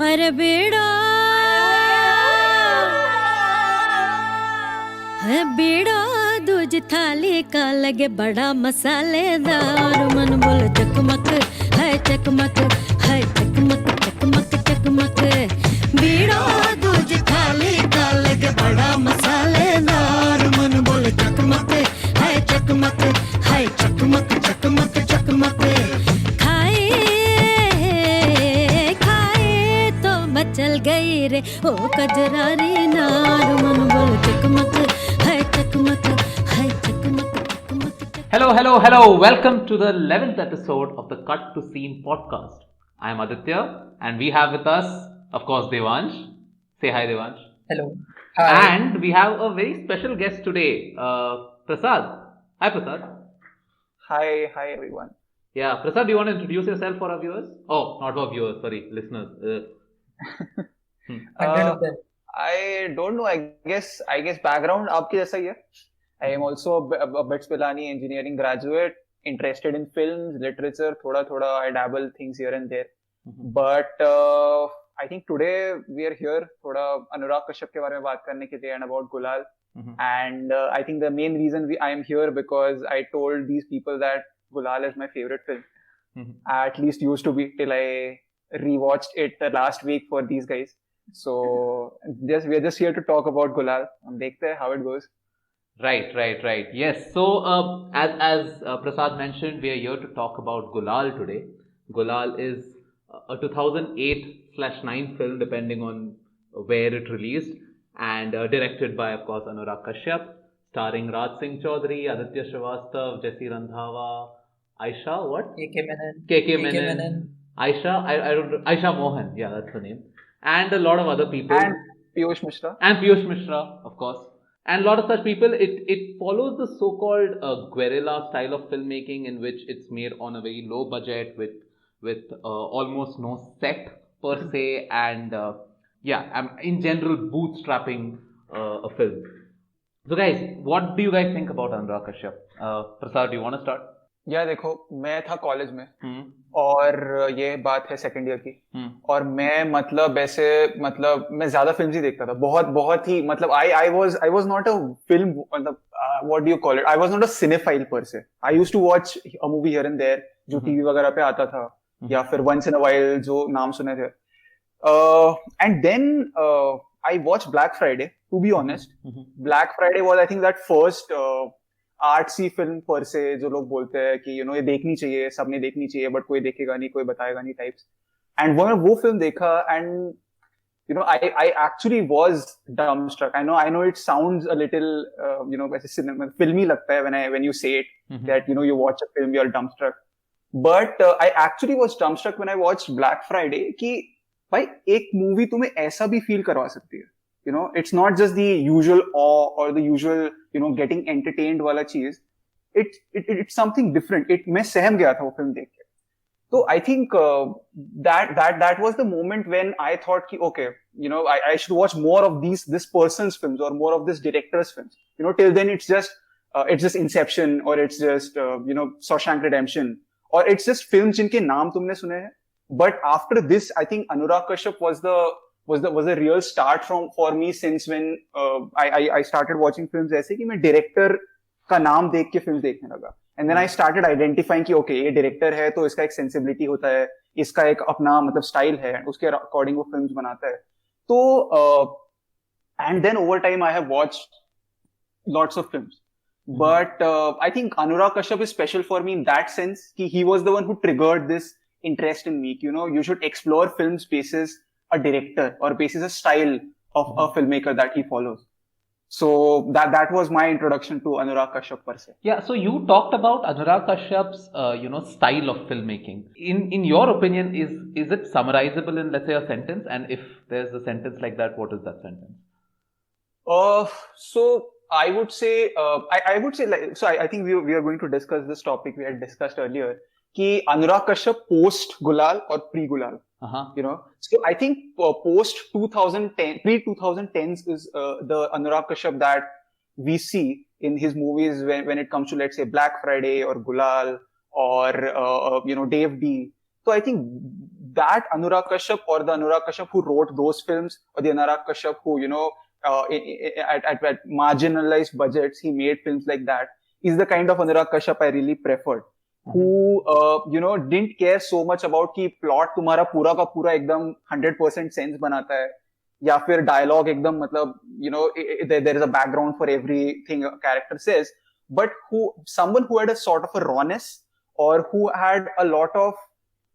अरे बेड़ा है बेड़ा दूज थाली का लगे बड़ा मसालेदार मन बोल चकमक है चकमक है चकमक चकमक चकमक बेड़ा दूज थाली का लगे बड़ा मसालेदार मन बोल चकमक है चकमक है चकमक चकमक चकमक खाए खाए तो मचल गई रे ओ कजरारी नार मन बोल चकमक है चकमक है चकमक चकमक चकमक. Hello. Welcome to the 11th episode of the Cut to Scene podcast. I am Aditya and we have with us, of course, Devansh. Say hi, Devansh. Hello. Hi. And we have a very special guest today, Prasad. Hi, Prasad. Hi everyone. Yeah, Prasad, do you want to introduce yourself for our viewers? Oh, not our viewers, sorry, listeners. I don't know. I guess background आपके जैसा ही है. I am also a BITS Pilani engineering graduate, interested in films, literature. थोड़ा I dabble things here and there. But I think today we are here थोड़ा अनुराग कश्यप के बारे में बात करने के लिए and about Gulaal. And I think the main reason I am here because I told these people that Gulaal is my favorite film. At least used to be till I rewatched it last week for these guys. So we're just here to talk about Gulaal. देखते हैं how it goes. Right. Yes. So as Prasad mentioned, we are here to talk about Gulaal today. Gulaal is a 2008/9 film, depending on where it released, and directed by, of course, Anurag Kashyap, starring Raj Singh Chaudhary, Aditya Srivastava, Randhawa, Ayesha, what? KK Menon. Ayesha Mohan, yeah, that's the name. And a lot of other people. And Piyush Mishra. Of course. And a lot of such people. It follows the so-called guerrilla style of filmmaking in which it's made on a very low budget with almost no set per se, and in general bootstrapping a film. So guys, what do you guys think about Anurag Kashyap? Prasad, do you want to start? या देखो मैं था college में और ये बात है second year की और मैं मतलब मैं ज्यादा फिल्म्स ही देखता था बहुत ही मतलब I was not a film मतलब what do you call it I was not a cinephile per se I used to watch a movie here and there जो टीवी वगैरह पे आता था या फिर वंस इन अ व्हाइल जो नाम सुने थे and then I watch Black Friday to be honest Black Friday was I think that first artsy film per se जो लोग बोलते हैं कि ये देखनी चाहिए सबने देखनी चाहिए बट कोई देखेगा नहीं कोई बताएगा नहीं टाइप्स एंड वो फिल्म देखा and I actually was dumbstruck. I know it sounds a little वैसे फिल्मी लगता है when you say it that you watch a film you're dumbstruck, but I actually was dumbstruck when I watched Black Friday कि भाई एक movie तुम्हें ऐसा भी फील करवा सकती है. It's not just the usual awe or the usual, getting entertained वाला चीज. It's something different. मैं सहम गया था वो फिल्म देख के. So I think that was the moment when I thought कि okay, I should watch more of this person's films or more of this director's films. Till then it's just Inception or it's just Shawshank Redemption or it's just films जिनके नाम तुमने सुने हैं. But after this, I think Anurag Kashyap was the real start for me since when I started watching films ऐसे कि मैं director का नाम देख के film देखने लगा. And then I started identifying कि okay ये director है तो इसका एक sensibility होता है, इसका एक अपना मतलब style है, उसके according वो films बनाता है. तो and then over time I have watched lots of films. But I think Anurag Kashyap is special for me in that sense कि he was the one who triggered this interest in me. You should explore film spaces a director or basis a style of a filmmaker that he follows. So that was my introduction to Anurag Kashyap per se. Yeah, so you talked about Anurag Kashyap's style of filmmaking. In your opinion, is it summarizable in, let's say, a sentence? And if there's a sentence like that, what is that sentence? So I would say I would say I think we are going to discuss this topic we had discussed earlier कि Anurag Kashyap post Gulaal or pre Gulaal. So I think post 2010, pre 2010s is the Anurag Kashyap that we see in his movies when it comes to, let's say, Black Friday or Gulaal or Dave D. So I think that Anurag Kashyap or the Anurag Kashyap who wrote those films, or the Anurag Kashyap who, at marginalized budgets, he made films like that, is the kind of Anurag Kashyap I really preferred. Who, didn't care so much about कि plot तुम्हारा पूरा का पूरा एकदम 100% sense बनाता है, या फिर dialogue एकदम मतलब, there is a background for everything a character says, but someone who had a sort of a rawness, or who had a lot of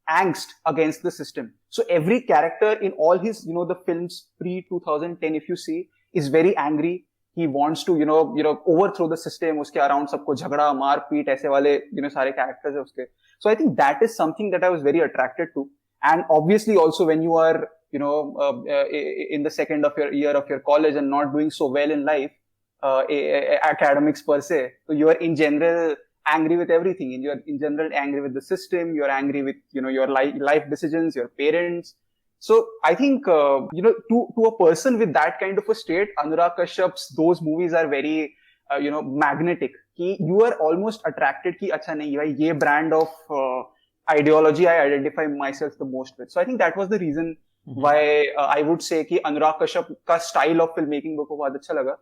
angst against the system. So every character in all his, the films pre-2010, if you see, is very angry. He wants to, overthrow the system. Uske around sabko jhagda, maar, peet, aise wale, sare characters hai uske. So I think that is something that I was very attracted to. And obviously also when you are, in the second year of your college and not doing so well in life, academics per se, so you are in general angry with everything. And you're in general angry with the system. You're angry with, your life decisions, your parents. So I think, to a person with that kind of a state, Anurag Kashyap's, those movies are very, magnetic. Ki you are almost attracted ki, acha nahi, ye brand of ideology I identify myself the most with. So I think that was the reason why I would say ki Anurag Kashyap ka style of filmmaking ko bahut acha laga.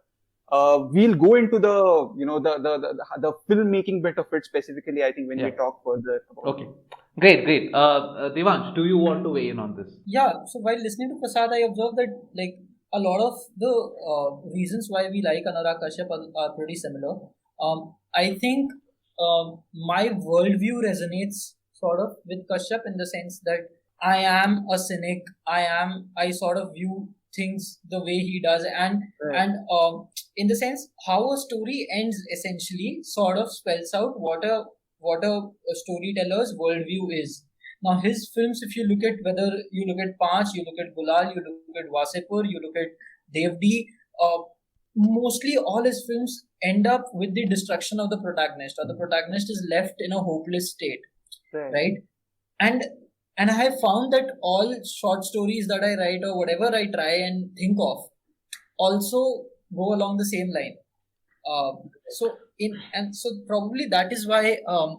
We'll go into the, the filmmaking bit of it specifically, I think, when we talk further about it. Great. Devansh, do you want to weigh in on this? Yeah, so while listening to Prasad, I observed that like a lot of the reasons why we like Anurag Kashyap are pretty similar. I think my worldview resonates sort of with Kashyap in the sense that I am a cynic. I sort of view things the way he does, and in the sense how a story ends essentially sort of spells out what a storyteller's worldview is. Now his films, if you look at, whether you look at Panch, you look at Gulaal, you look at Wasepur, you look at Devdi, mostly all his films end up with the destruction of the protagonist, or the protagonist is left in a hopeless state, right? And I have found that all short stories that I write, or whatever I try and think of, also go along the same line. So probably that is why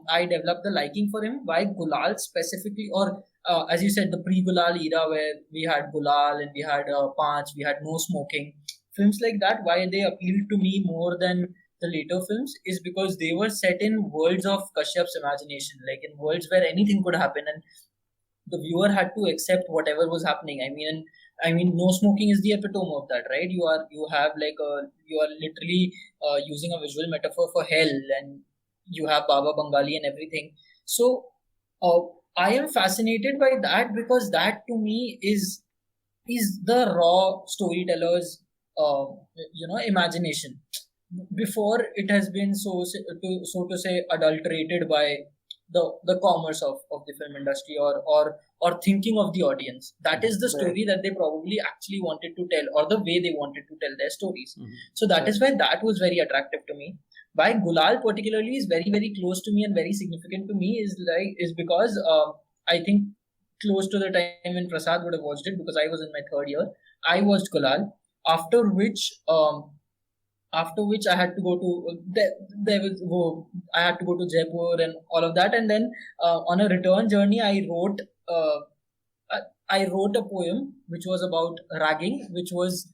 I developed the liking for him. Why Gulaal specifically, or as you said, the pre-Gulaal era where we had Gulaal and we had Panch, we had No Smoking, films like that. Why they appealed to me more than the later films is because they were set in worlds of Kashyap's imagination, like in worlds where anything could happen, and the viewer had to accept whatever was happening. I mean, No Smoking is the epitome of that, right? You are literally using a visual metaphor for hell, and you have Baba Bengali and everything. So I am fascinated by that because that to me is the raw storyteller's imagination before it has been so to say adulterated by the commerce of the film industry or thinking of the audience. That is the story that they probably actually wanted to tell, or the way they wanted to tell their stories. So that is why that was very attractive to me. Why Gulaal particularly is very, very close to me and very significant to me is because I think close to the time when Prasad would have watched it, because I was in my third year, I watched Gulaal, after which I had to go to I had to go to Jaipur and all of that, and then on a return journey I wrote a poem which was about ragging, which was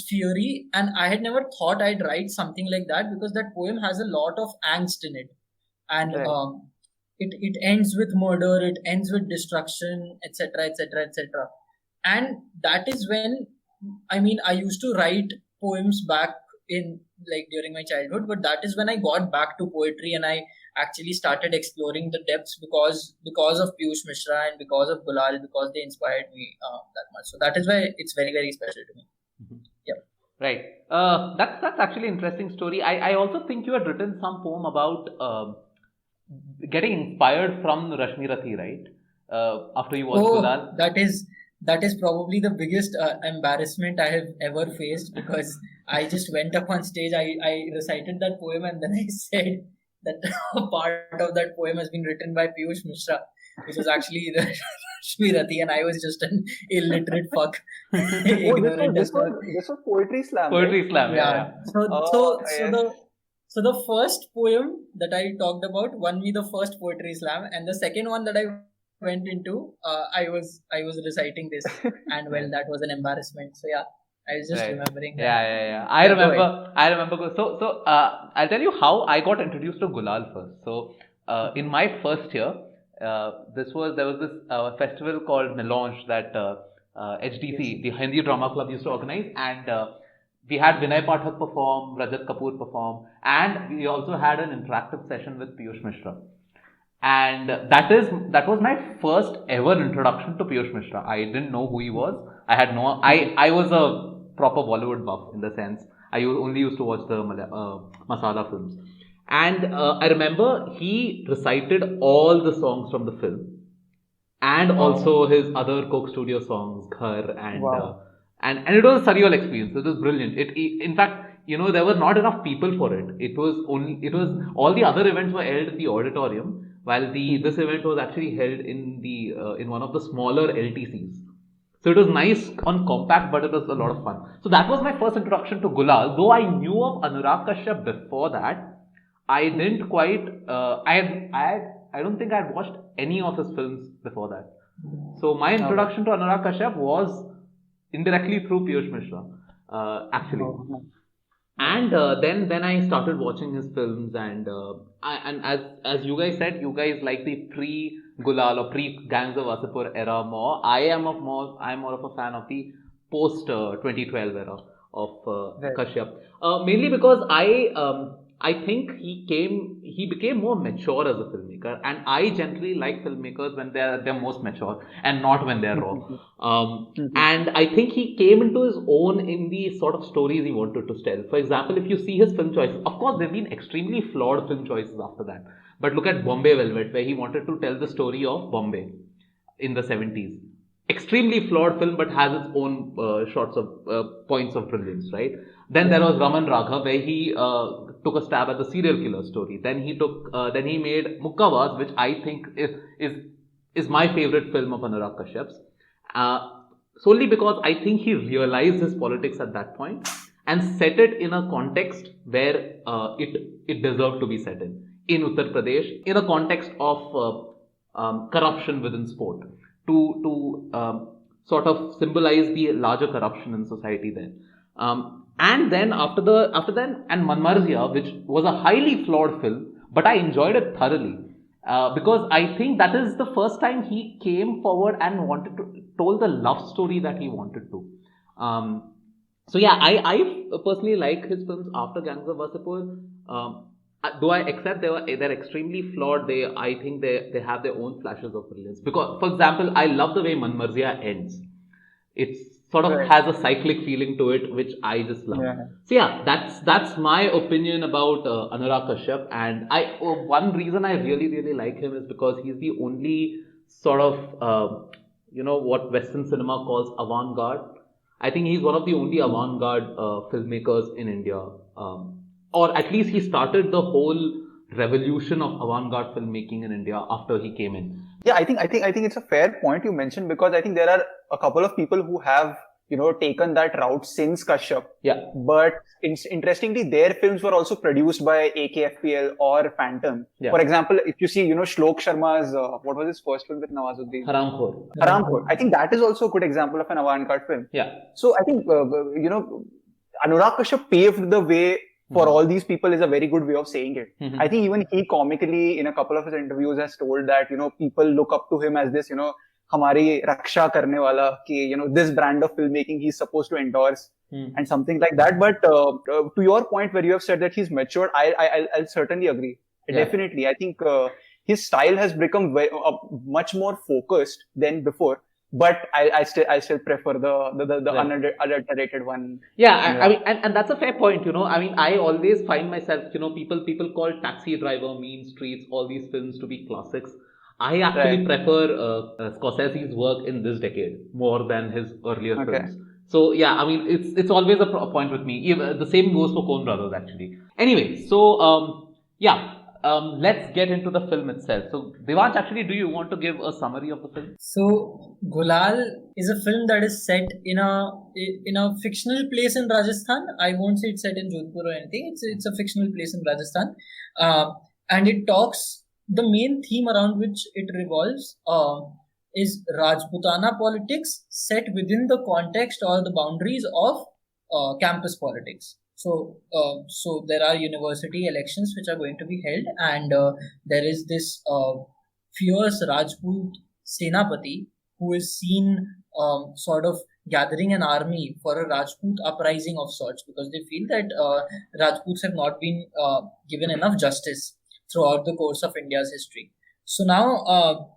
fury, and I had never thought I'd write something like that, because that poem has a lot of angst in it, and it ends with murder, it ends with destruction, etc., and that is when I used to write poems back in during my childhood, but that is when I got back to poetry and I actually started exploring the depths because of Piyush Mishra and because of Gulaal, because they inspired me that much. So that is why it's very, very special to me. Yeah. Right. That's actually an interesting story. I also think you had written some poem about getting inspired from Rashmi Rathi, right? After you watched Gulaal. That is probably the biggest embarrassment I have ever faced, because I just went up on stage, I recited that poem, and then I said that a part of that poem has been written by Piyush Mishra, which was actually the Rashmi Rathi, and I was just an illiterate fuck. This was Poetry Slam. Poetry right? Slam, yeah. So the first poem that I talked about won me the first Poetry Slam, and the second one that I went into, I was reciting this, and well, that was an embarrassment. So yeah, I was just Right. remembering that. Yeah. I remember. So I'll tell you how I got introduced to Gulal first. So in my first year, there was this festival called Melange that HDC, the Hindi Drama Club, used to organize, and we had Vinay Pathak perform, Rajat Kapoor perform, and we also had an interactive session with Piyush Mishra. And that was my first ever introduction to Piyush Mishra. I didn't know who he was. I was a proper Bollywood buff in the sense I only used to watch the masala films. And I remember he recited all the songs from the film, and also his other Coke Studio songs, Ghar, and it was a surreal experience. It was brilliant. In fact, there were not enough people for it. It was all the other events were held in the auditorium, while this event was actually held in one of the smaller LTCs. So it was nice on compact, but it was a lot of fun. So that was my first introduction to Gulal. Though I knew of Anurag Kashyap before that, I didn't quite. I don't think I had watched any of his films before that. So my introduction to Anurag Kashyap was indirectly through Piyush Mishra, actually. And then I started watching his films, and as you guys said, you guys like the pre-Gulal or pre-Gangs of Wasseypur era more. I'm more of a fan of the post 2012 era of Kashyap, mainly because I think he became more mature as a filmmaker, and I generally like filmmakers when they're most mature and not when they're raw. And I think he came into his own in the sort of stories he wanted to tell. For example, if you see his film choices, of course there have been extremely flawed film choices after that. But look at Bombay Velvet, where he wanted to tell the story of Bombay in the 70s. Extremely flawed film, but has its own sorts of points of brilliance, right? Then there was Raman Ragha, where he took a stab at the serial killer story. Then he made Mukkavas, which I think is my favorite film of Anurag Kashyap's. Solely because I think he realized his politics at that point and set it in a context where it deserved to be set in Uttar Pradesh, in a context of corruption within sport, to sort of symbolize the larger corruption in society there. And then after then, and Manmarzia, which was a highly flawed film, but I enjoyed it thoroughly. Because I think that is the first time he came forward and told the love story that he wanted to. So yeah, I personally like his films after Gangs of Wasseypur. Though I accept they're extremely flawed, I think they have their own flashes of brilliance. Because, for example, I love the way Manmarzia ends. It sort of has a cyclic feeling to it, which I just love. Yeah. So yeah, that's my opinion about Anurag Kashyap. And one reason I really like him is because he's the only sort of what Western cinema calls avant-garde. I think he's one of the only avant-garde filmmakers in India. Or at least he started the whole revolution of avant-garde filmmaking in India after he came in. Yeah, I think it's a fair point you mentioned, because I think there are a couple of people who have taken that route since Kashyap. Yeah. But interestingly, their films were also produced by AKFPL or Phantom. Yeah. For example, if you see, Shlok Sharma's what was his first film with Nawazuddin? Haramkhor. I think that is also a good example of an avant-garde film. Yeah. So I think Anurag Kashyap paved the way for all these people is a very good way of saying it. Mm-hmm. I think even he comically in a couple of his interviews has told that, people look up to him as this, hamari raksha karne wala, ki, this brand of filmmaking he's supposed to endorse and something like that. But to your point where you have said that he's matured, I'll certainly agree. Yeah. Definitely. I think his style has become much more focused than before. But I still prefer the unadulterated one. Yeah, I mean, and that's a fair point, I mean, I always find myself, people call Taxi Driver, Mean Streets, all these films to be classics. I actually prefer Scorsese's work in this decade more than his earlier films. So yeah, I mean, it's always a point with me. The same goes for Coen Brothers, actually. Anyway, so let's get into the film itself. So, Devansh, actually, do you want to give a summary of the film? So, Gulaal is a film that is set in a fictional place in Rajasthan. I won't say it's set in Jodhpur or anything. It's a fictional place in Rajasthan, and it talks the main theme around which it revolves is Rajputana politics set within the context or the boundaries of campus politics. So there are university elections which are going to be held, and there is this fierce Rajput Senapati who is seen sort of gathering an army for a Rajput uprising of sorts, because they feel that Rajputs have not been given enough justice throughout the course of India's history. So now,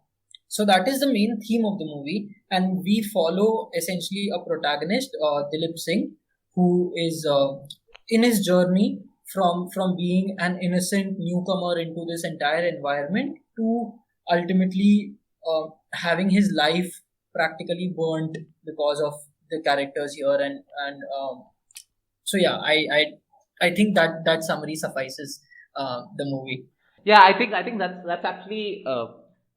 so that is the main theme of the movie, and we follow essentially a protagonist, Dilip Singh, who is in his journey from being an innocent newcomer into this entire environment to ultimately having his life practically burnt because of the characters here, and so yeah, I think that summary suffices the movie. Yeah, I think that's actually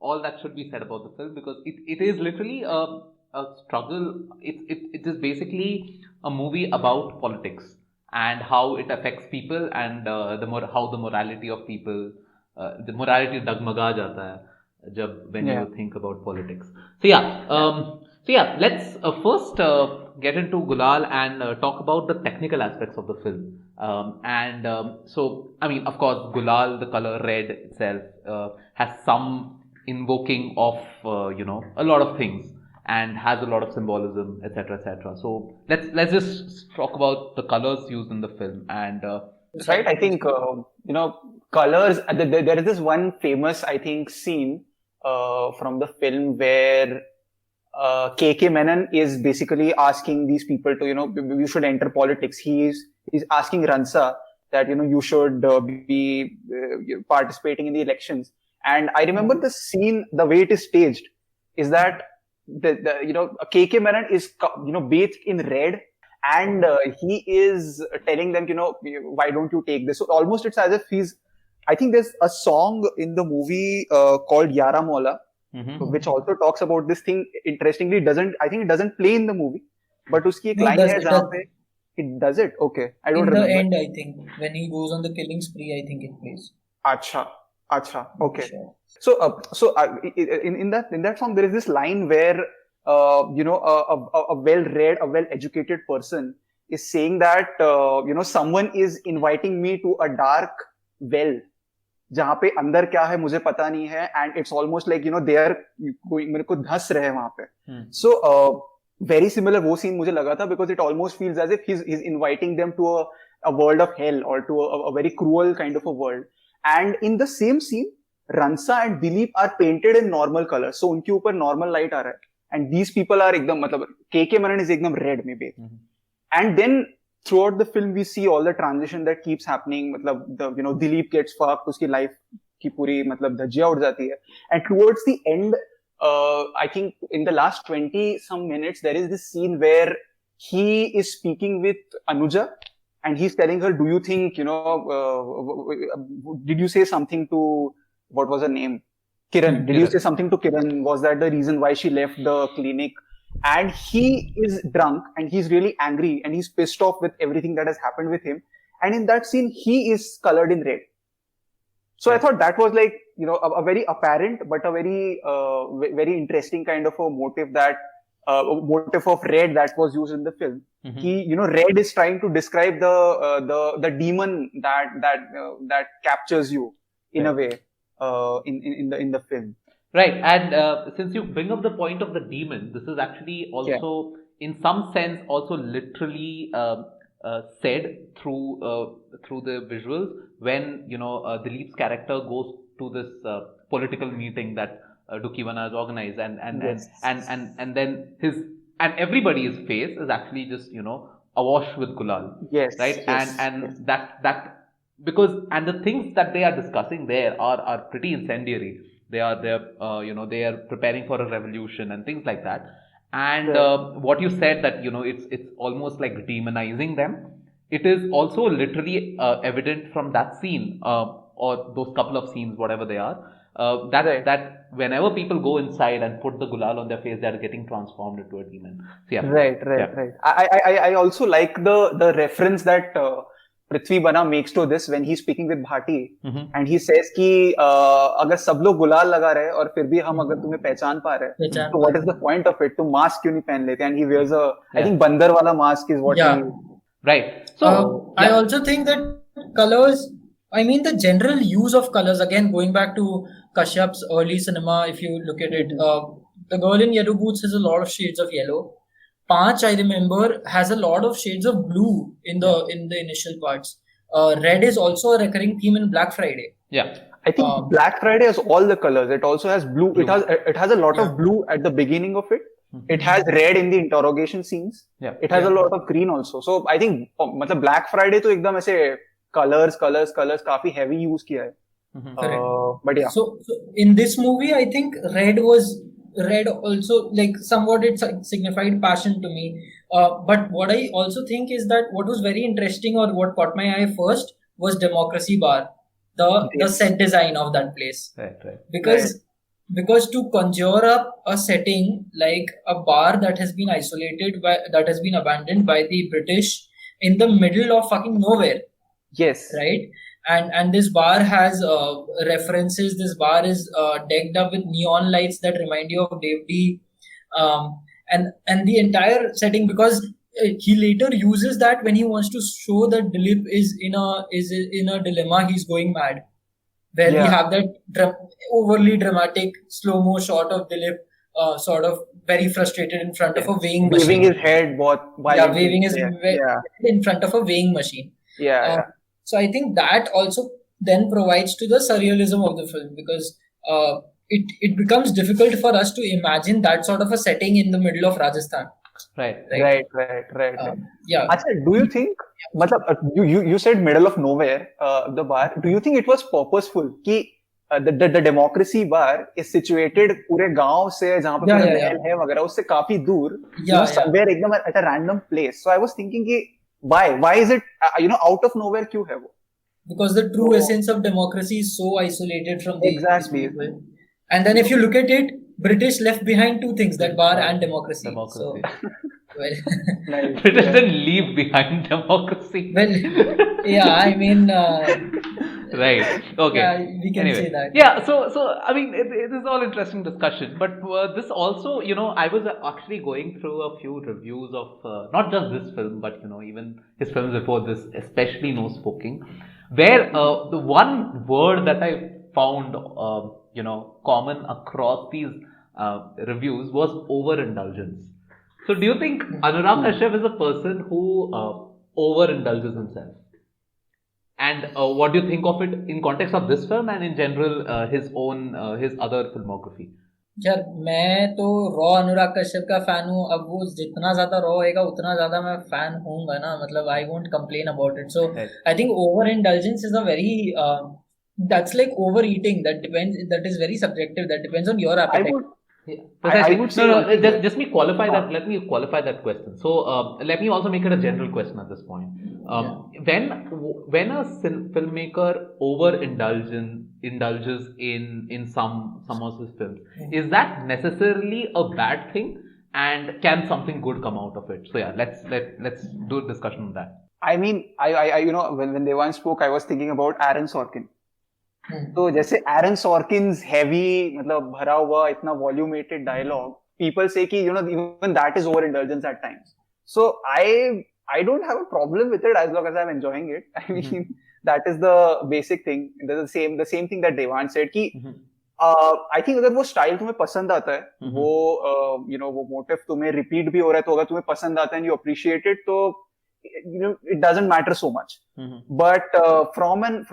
all that should be said about the film, because it is literally a struggle. It is basically a movie about politics and how it affects people, and how the morality of people, the morality डगमगा जाता है जब when you think about politics. So yeah, let's first get into Gulal and talk about the technical aspects of the film. So I mean, of course, Gulal, the color red itself, has some invoking of a lot of things, and has a lot of symbolism, etc., etc. So let's just talk about the colors used in the film. And right, I think colors. There is this one famous, I think, scene from the film where K.K. Menon is basically asking these people to, you should enter politics. He's asking Ransa that, you should be participating in the elections. And I remember the scene, the way it is staged, is that K.K. Menon is, bathed in red, and he is telling them, why don't you take this? So almost it's as if I think there's a song in the movie called Yara Mola, which also talks about this thing. Interestingly, I think it doesn't play in the movie, but uski ek line hai jahan pe it does it. Okay, I don't remember. In the end, I think when he goes on the killing spree, I think it plays. Acha, okay. Sure. So in that song there is this line where a well-read, a well-educated person is saying that someone is inviting me to a dark well, जहाँ पे अंदर क्या है मुझे पता नहीं है, and it's almost like they are कोई मेरे को धस रहे हैं वहाँ पे. So very similar वो scene मुझे लगा था, because it almost feels as if he's inviting them to a world of hell, or to a very cruel kind of a world. And in the same scene, Ransa and Dilip are painted in normal colors, so उनके ऊपर normal light आ रहा है, and these people are एकदम मतलब K.K. Menon is एकदम red में bathed. And then throughout the film we see all the transition that keeps happening. मतलब Dilip gets fucked, उसकी life की पूरी मतलब धज्जियां उड़ जाती है, and towards the end, I think in the last 20 some minutes there is this scene where he is speaking with Anuja, and he's telling her, do you think did you say something to, what was her name, Kiran, did you say something to Kiran, was that the reason why she left the clinic? And he is drunk, and he's really angry, and he's pissed off with everything that has happened with him. And in that scene, he is colored in red. So I thought that was like, a very apparent, but a very, very interesting kind of a motive motive of red that was used in the film. Red is trying to describe the demon that captures you in a way, in the film. Right, and since you bring up the point of the demon, this is actually also, in some sense, also literally said through the visuals when Dilip's character goes to this political meeting that Dukivana has organized, and then everybody's face is actually just awash with Gulal. Yes. Right, yes, and that because the things that they are discussing there are pretty incendiary. They are preparing for a revolution and things like that. And what you said that it's almost like demonizing them. It is also literally evident from that scene or those couple of scenes, whatever they are. That whenever people go inside and put the Gulal on their face, they are getting transformed into a demon. So, yeah. Right. I also like the reference that Prithvi Bana makes to this when he's speaking with Bhati, and he says कि अगर सब लोग गुलाल लगा रहे और फिर भी हम अगर तुम्हें पहचान पा रहे हैं, तो what is the point of it? तुम मास्क क्यों नहीं पहन लेते? And he wears a, I think बंदर वाला mask is what he. Right. So I also think that colors, I mean the general use of colors, again going back to Kashyap's early cinema, if you look at it, The Girl in Yellow Boots has a lot of shades of yellow. Panch, I remember, has a lot of shades of blue in the initial parts. Red is also a recurring theme in Black Friday. Yeah. I think Black Friday has all the colors. It also has blue. It has a lot of blue at the beginning of it. It has red in the interrogation scenes. Yeah. It has a lot of green also. So I think मतलब Black Friday तो एकदम ऐसे colors काफी heavy use किया है. But yeah. So in this movie, I think red also, like, somewhat it signified passion to me. But what I also think is that what was very interesting, or what caught my eye first, was Democracy Bar, the set design of that place. Right. Because to conjure up a setting like a bar that has been that has been abandoned by the British in the middle of fucking nowhere. Yes. Right. And this bar has references. This bar is decked up with neon lights that remind you of Dave D. And the entire setting, because he later uses that when he wants to show that Dilip is in a dilemma. He's going mad, where we have that overly dramatic slow-mo shot of Dilip sort of very frustrated in front of a weighing machine. Waving his head waving his head in front of a weighing machine. So I think that also then provides to the surrealism of the film, because it becomes difficult for us to imagine that sort of a setting in the middle of Rajasthan. Right. Yeah. Achha, do you think, you said middle of nowhere, the bar, do you think it was purposeful कि the Democracy Bar is situated पूरे गांव से जहाँ पे पूरा महल है वगैरह उससे काफी दूर, somewhere एकदम at a random place? So I was thinking कि why is it out of nowhere क्यों है वो? Because the true essence of democracy is so isolated from these people. And then if you look at it, British left behind two things, that bar and democracy. So, British didn't leave behind democracy. Well, yeah, I mean... right. Okay. Yeah, we can say that. Yeah, so I mean, it is all interesting discussion. But this also, I was actually going through a few reviews of not just this film, but, even his films before this, especially No Smoking, where the one word that I found, common across these reviews was overindulgence. So do you think Anurag Kashyap is a person who overindulges himself? And what do you think of it in context of this film and in general his other filmography? यार मैं तो raw Anurag Kashyap का fan हूँ. अब वो जितना ज्यादा raw होएगा उतना ज्यादा मैं फैन होऊंगा ना. मतलब I won't complain about it. So I think overindulgence is a very that's like overeating. That is very subjective. That depends on your appetite. I would say just me qualify that. Let me qualify that question. So let me also make it a general question at this point. When a filmmaker indulges in some of his films, is that necessarily a bad thing? And can something good come out of it? So yeah, let's do a discussion on that. I mean, I when they once spoke, I was thinking about Aaron Sorkin. तो जैसे Aaron Sorkin's heavy, मतलब भरा हुआ इतना volumated dialogue, people say कि even that is overindulgence at times. So I don't have a problem with it as long as I'm enjoying it. I mean, that is the basic thing. The same thing that Devan said कि I think अगर वो style तुम्हें पसंद आता है, वो motive तुम्हें repeat भी हो रहा है, तो अगर तुम्हें पसंद आता है and you appreciate it, तो it doesn't matter so much. But from an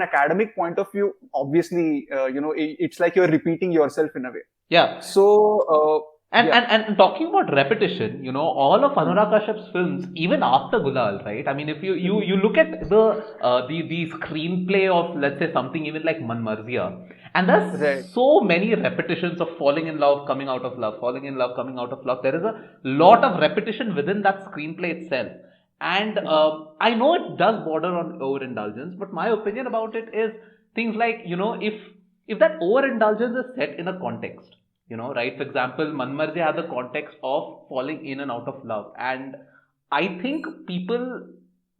academic point of view, obviously, it's like you're repeating yourself in a way. Yeah. So and talking about repetition, all of Anurag Kashyap's films, even after Gulaal, right? I mean, if you look at the screenplay of, let's say, something even like Man Marziya, and there's so many repetitions of falling in love, coming out of love, falling in love, coming out of love. There is a lot of repetition within that screenplay itself. And I know it does border on overindulgence, but my opinion about it is things like, if that overindulgence is set in a context, right? For example, Man Marziya had the context of falling in and out of love. And I think people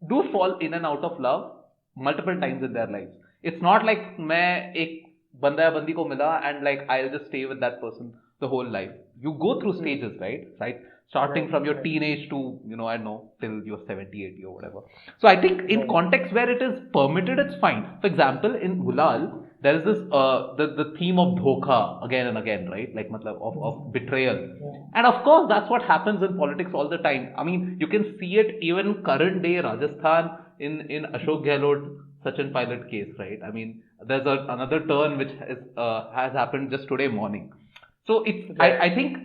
do fall in and out of love multiple times in their lives. It's not like मैं एक बंदा या बंदी को मिला and like I'll just stay with that person the whole life. You go through stages, right? Starting from your teenage to, I don't know, till you're 70, 80 or whatever. So I think in context where it is permitted, it's fine. For example, in Gulaal, there is this, the theme of dhokha again and again, right? Like, matlab, of betrayal. And of course, that's what happens in politics all the time. I mean, you can see it even current day Rajasthan in Ashok Gehlot, Sachin Pilot case, right? I mean, there's another turn which has happened just today morning. So it's I think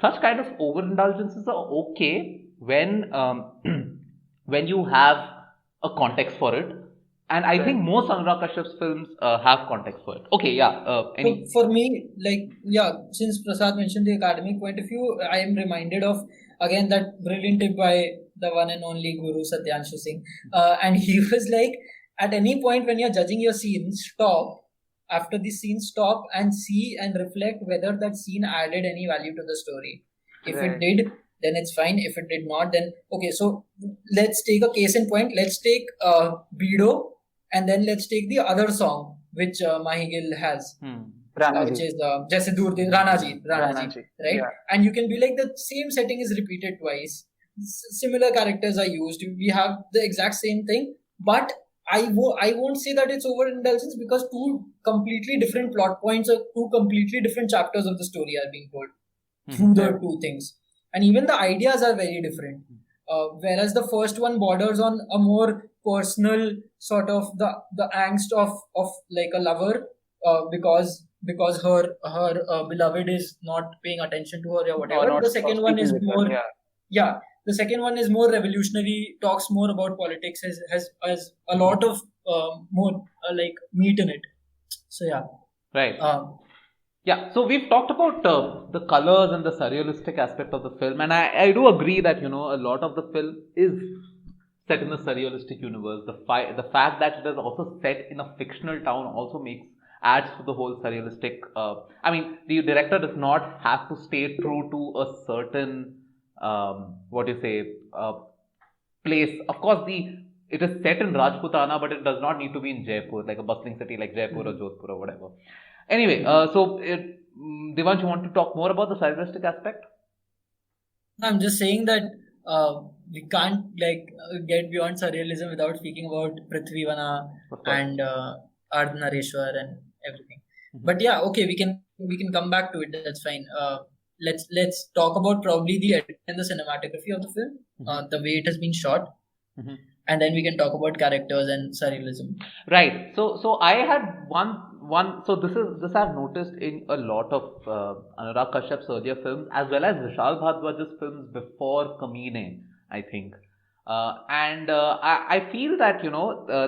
such kind of overindulgences are okay when when you have a context for it, and I think most Anurag Kashyap's films have context for it. Okay, yeah. So for me, since Prasad mentioned the academic point of view, I am reminded of again that brilliant tip by the one and only Guru Satyanshu Singh, and he was like, at any point when you're judging your scenes, stop. After the scene, stop and see and reflect whether that scene added any value to the story. If it did, then it's fine. If it did not, then okay. So let's take a case in point. Let's take Beedo, and then let's take the other song which Mahie Gill has, which is Jaise Dur Din Ranaji, right? Yeah. And you can be like, the same setting is repeated twice. Similar characters are used. We have the exact same thing, but I won't say that it's overindulgence, because two completely different plot points or two completely different chapters of the story are being told through the two things. And even the ideas are very different. Whereas the first one borders on a more personal sort of the angst of like a lover because her beloved is not paying attention to her or whatever. The second one is more... The second one is more revolutionary, talks more about politics, has a lot of more like meat in it. So yeah. Right. So we've talked about the colors and the surrealistic aspect of the film, and I do agree that a lot of the film is set in a surrealistic universe. The fact that it is also set in a fictional town also adds to the whole surrealistic. I mean, the director does not have to stay true to a certain place. Of course, it is set in Rajputana, but it does not need to be in Jaipur, like a bustling city like Jaipur or Jodhpur or whatever. Anyway, Devansh, you want to talk more about the surrealistic aspect? I'm just saying that we can't get beyond surrealism without speaking about Prithvivana and Ardhanareshwar and everything. But yeah, okay, we can come back to it. That's fine. Let's talk about probably the edit and the cinematography of the film, the way it has been shot, and then we can talk about characters and surrealism. Right. So I had one. So this I've noticed in a lot of Anurag Kashyap's earlier films, as well as Vishal Bhardwaj's films before Kameene, I think. And I feel that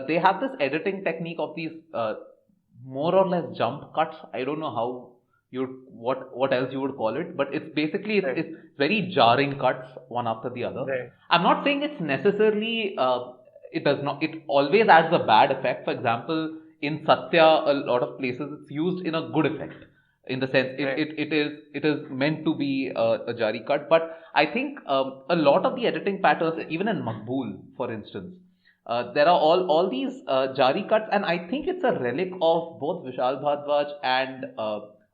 they have this editing technique of these more or less jump cuts. I don't know how what else you would call it, but it's basically it's very jarring cuts one after the other. Right. I'm not saying it's necessarily it does not, it always adds a bad effect. For example, in Satya, a lot of places it's used in a good effect, in the sense it is meant to be a jari cut. But I think a lot of the editing patterns, even in Maqbool, for instance, there are all these jari cuts, and I think it's a relic of both Vishal Bhardwaj and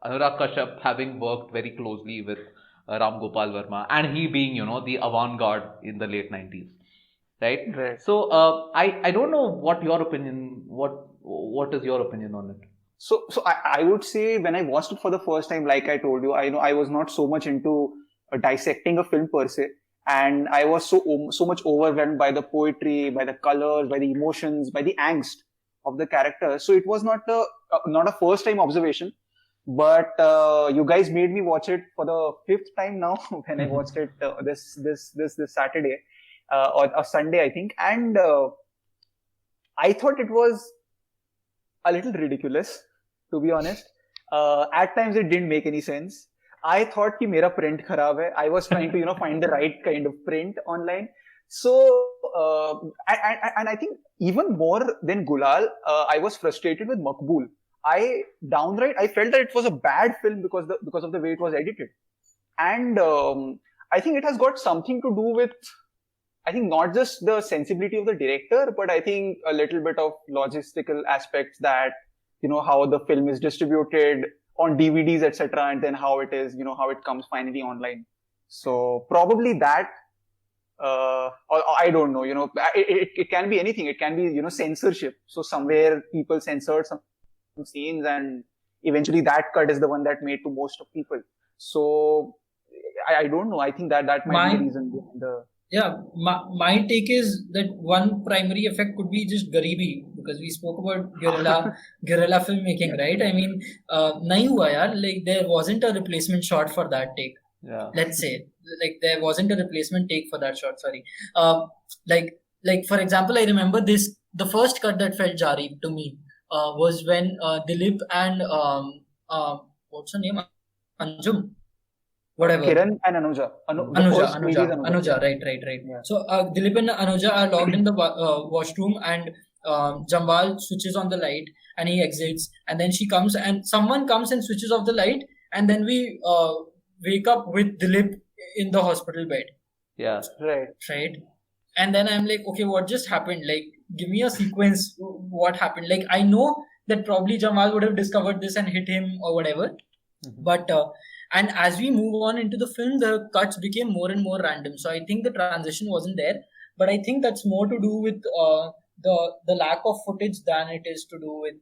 Anurag Kashyap having worked very closely with Ram Gopal Verma, and he being, the avant-garde in the late 90s, right? So I don't know what your opinion, what is your opinion on it? So I would say, when I watched it for the first time, like I told you, I was not so much into dissecting a film per se, and I was so much overwhelmed by the poetry, by the colors, by the emotions, by the angst of the characters. So it was not a first time observation. But you guys made me watch it for the fifth time now when I watched it this Saturday or Sunday, I think, and I thought it was a little ridiculous, to be honest. At times it didn't make any sense. I thought कि मेरा print खराब है. I was trying to find the right kind of print online. So and I think even more than Gulaal, I was frustrated with Maqbool. I felt that it was a bad film because of the way it was edited, and I think it has got something to do with I think not just the sensibility of the director, but I think a little bit of logistical aspects that, how the film is distributed on DVDs, etc., and then how it is, how it comes finally online. So probably that, or I don't know, it can be anything. It can be, censorship. So somewhere people censored some scenes and eventually that cut is the one that made to most of people. So I don't know. I think that might be the reason behind the... Yeah, my take is that one primary effect could be just garibi, because we spoke about guerrilla filmmaking, right? I mean, nahi hua yaar, like there wasn't a replacement shot for that take. Yeah. Let's say, like there wasn't a replacement take for that shot. Sorry. Like for example, I remember the first cut that felt jarring to me was when Dilip and what's her name, Anjum. Whatever. Kiran and Anuja. Anuja, right. Yeah. So Dilip and Anuja are locked in the washroom, and Jambal switches on the light and he exits, and then she comes and someone comes and switches off the light, and then we wake up with Dilip in the hospital bed. Yeah. Right. And then I'm like, okay, what just happened? Like, give me a sequence. What happened? Like, I know that probably Jamal would have discovered this and hit him or whatever, but and as we move on into the film, the cuts became more and more random. So I think the transition wasn't there, but I think that's more to do with the lack of footage than it is to do with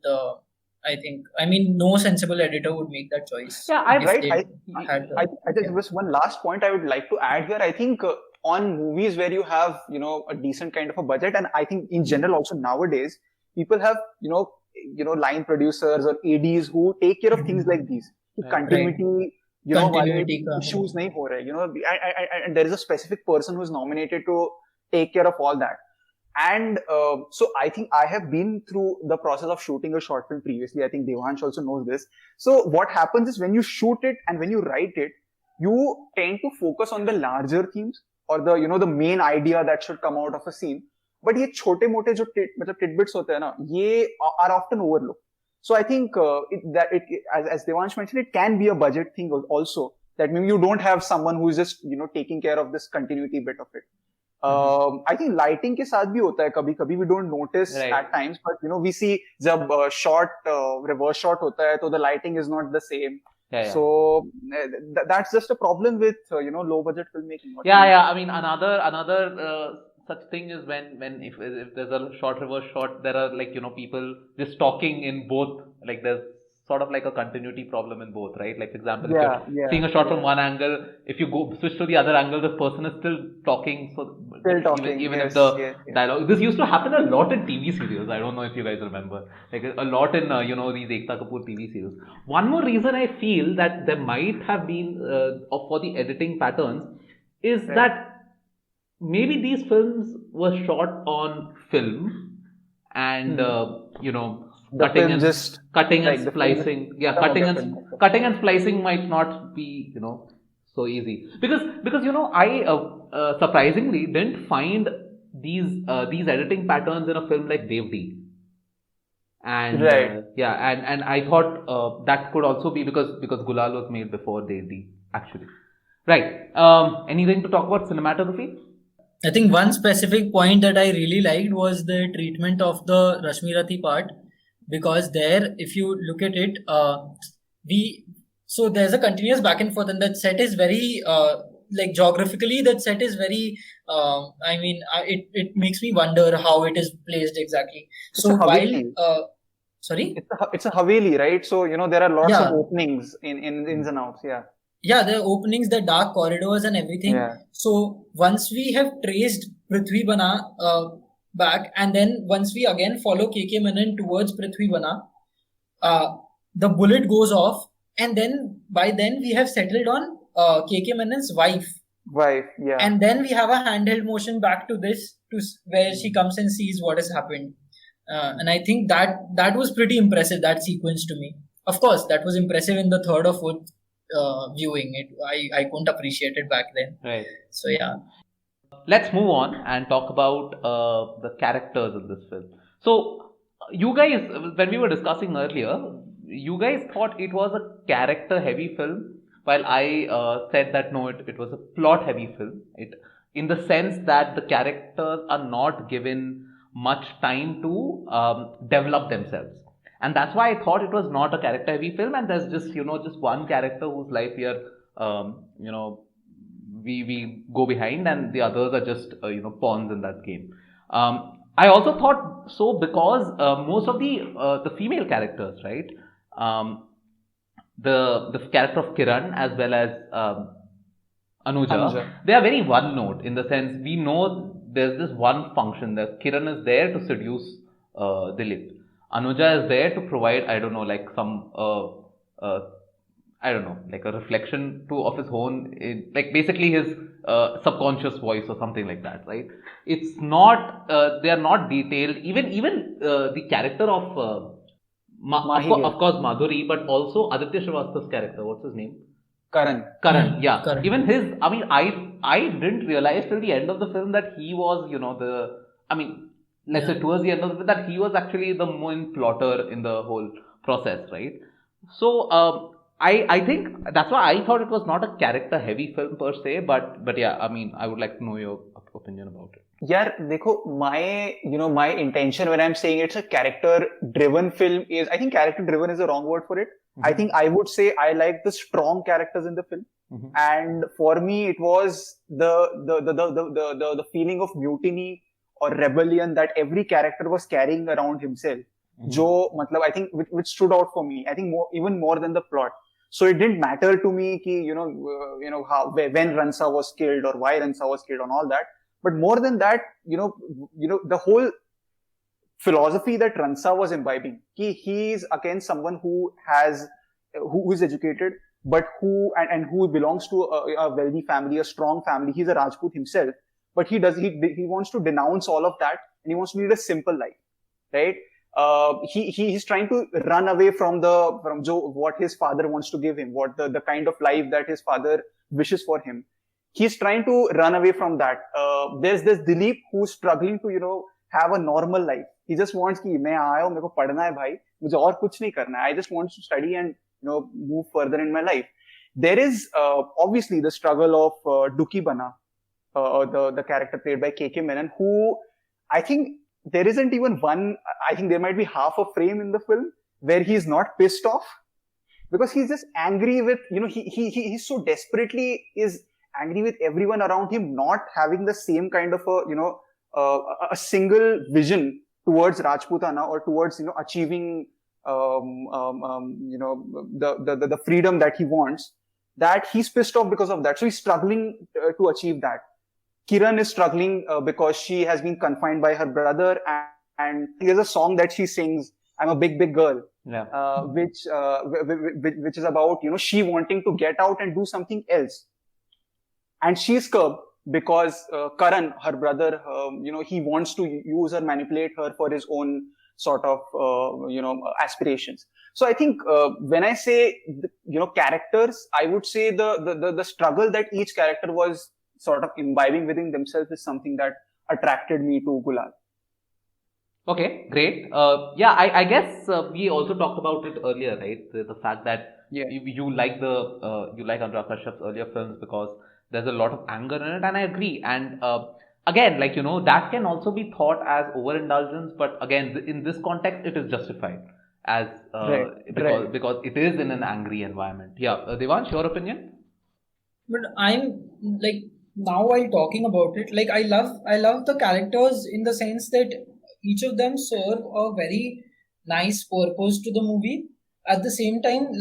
I mean, no sensible editor would make that choice. Yeah, I think just one last point I would like to add here. I think on movies where you have, a decent kind of a budget, and I think in general also nowadays, people have, line producers or ADs who take care of things like these. Continuity, issues nahi ho rahe, and there is a specific person who is nominated to take care of all that. And so I think I have been through the process of shooting a short film previously. I think Devansh also knows this. So what happens is when you shoot it and when you write it, you tend to focus on the larger themes or the the main idea that should come out of a scene. But ये छोटे मोटे जो tidbits होते हैं ना, ये are often overlooked. So I think as Devansh mentioned, it can be a budget thing also. That maybe you don't have someone who is just taking care of this continuity bit of it. I think lighting के साथ भी होता है कभी we don't notice at times, but we see जब shot reverse shot होता है तो the lighting is not the same. So that's just a problem with low budget filmmaking. I mean another such thing is when if there's a short reverse shot, there are people just talking in both, like there's sort of like a continuity problem in both, right? Like for example, if you're seeing a shot from one angle, if you go switch to the other angle, the person is still talking. So even if the dialogue, this used to happen a lot in TV serials. I don't know if you guys remember, like a lot in these Ekta Kapoor TV serials. One more reason I feel that there might have been for the editing patterns is that maybe these films were shot on film and cutting and splicing. Yeah, cutting and splicing might not be so easy because I surprisingly didn't find these editing patterns in a film like Devdi. And and I thought that could also be because Gulaal was made before Devdi actually. Right. Anything to talk about cinematography? I think one specific point that I really liked was the treatment of the Rashmi Rathi part, because there, if you look at it, so there's a continuous back and forth, and that set is very geographically, that set is very it makes me wonder how it is placed exactly. So while sorry, it's a Haveli, right? So there are lots of openings in ins and outs. Yeah, there are openings, the dark corridors and everything. So once we have traced Prithvi Bana back, and then once we again follow KK Menon towards Prithvi Bana, the bullet goes off, and then by then we have settled on KK Menon's wife. And then we have a handheld motion back to this, to where she comes and sees what has happened. And I think that was pretty impressive, that sequence to me. Of course, that was impressive in the third or fourth viewing. I couldn't appreciate it back then. Right. So yeah. Let's move on and talk about the characters in this film. So you guys, when we were discussing earlier, you guys thought it was a character heavy film, while I said that no, it was a plot heavy film. in the sense that the characters are not given much time to develop themselves. And that's why I thought it was not a character heavy film, and there's just, just one character whose life we are, we go behind, and the others are just, pawns in that game. I also thought so because most of the female characters, right? The character of Kiran as well as Anuja, they are very one note in the sense we know there's this one function that Kiran is there to seduce Dilip. Anuja is there to provide, I don't know, like some, I don't know, like a reflection of his own, like basically his subconscious voice or something like that, right? It's not, they are not detailed. Even the character of, of course, Madhuri, but also Aditya Srivastava's character. What's his name? Karan, yeah. Karan. Even his, I mean, I didn't realize till the end of the film that he was, let's say towards the end of the film, that he was actually the main plotter in the whole process, right? So, I think that's why I thought it was not a character heavy film per se, but yeah, I mean, I would like to know your opinion about it. Yeah, dekho, my intention when I'm saying it's a character driven film is, I think character driven is the wrong word for it. Mm-hmm. I think I would say I like the strong characters in the film. Mm-hmm. And for me, it was the feeling of mutiny or rebellion that every character was carrying around himself. Mm-hmm. I think which stood out for me. I think even more than the plot. So it didn't matter to me ki, when Randhawa was killed or why Randhawa was killed and all that. But more than that, the whole philosophy that Randhawa was imbibing, he's against someone who is educated, but who belongs to a wealthy family, a strong family. He's a Rajput himself, but he wants to denounce all of that and he wants to lead a simple life, right? He's trying to run away from what his father wants to give him, what the kind of life that his father wishes for him. He's trying to run away from that. There's this Dilip who's struggling to, have a normal life. He just wants ki, main aaya hu, meko padhna hai bhai, mujhe aur kuch nahi karna hai. I just want to study and, move further in my life. There is, obviously the struggle of Duki Bana, the character played by KK Menon, who I think there isn't even one, I think there might be half a frame in the film where he's not pissed off because he's just angry with, he so desperately is angry with everyone around him not having the same kind of a single vision towards Rajputana or towards, achieving, the freedom that he wants, that he's pissed off because of that. So he's struggling to achieve that. Kiran is struggling because she has been confined by her brother, and there's a song that she sings, "I'm a big, big girl," which is about, she wanting to get out and do something else. And she's curbed because Karan, her brother, he wants to use her, manipulate her for his own sort of, aspirations. So I think when I say, characters, I would say the struggle that each character was sort of imbibing within themselves is something that attracted me to Gulaal. Okay, great. I guess we also talked about it earlier, right? The fact that you like Anurag Kashyap's earlier films because there's a lot of anger in it, and I agree. And again, that can also be thought as overindulgence, but again, in this context, it is justified as because it is in an angry environment. Yeah, Devansh, your opinion? But I'm now while talking about it, I love the characters in the sense that each of them serve a very nice purpose to the movie. At the same time,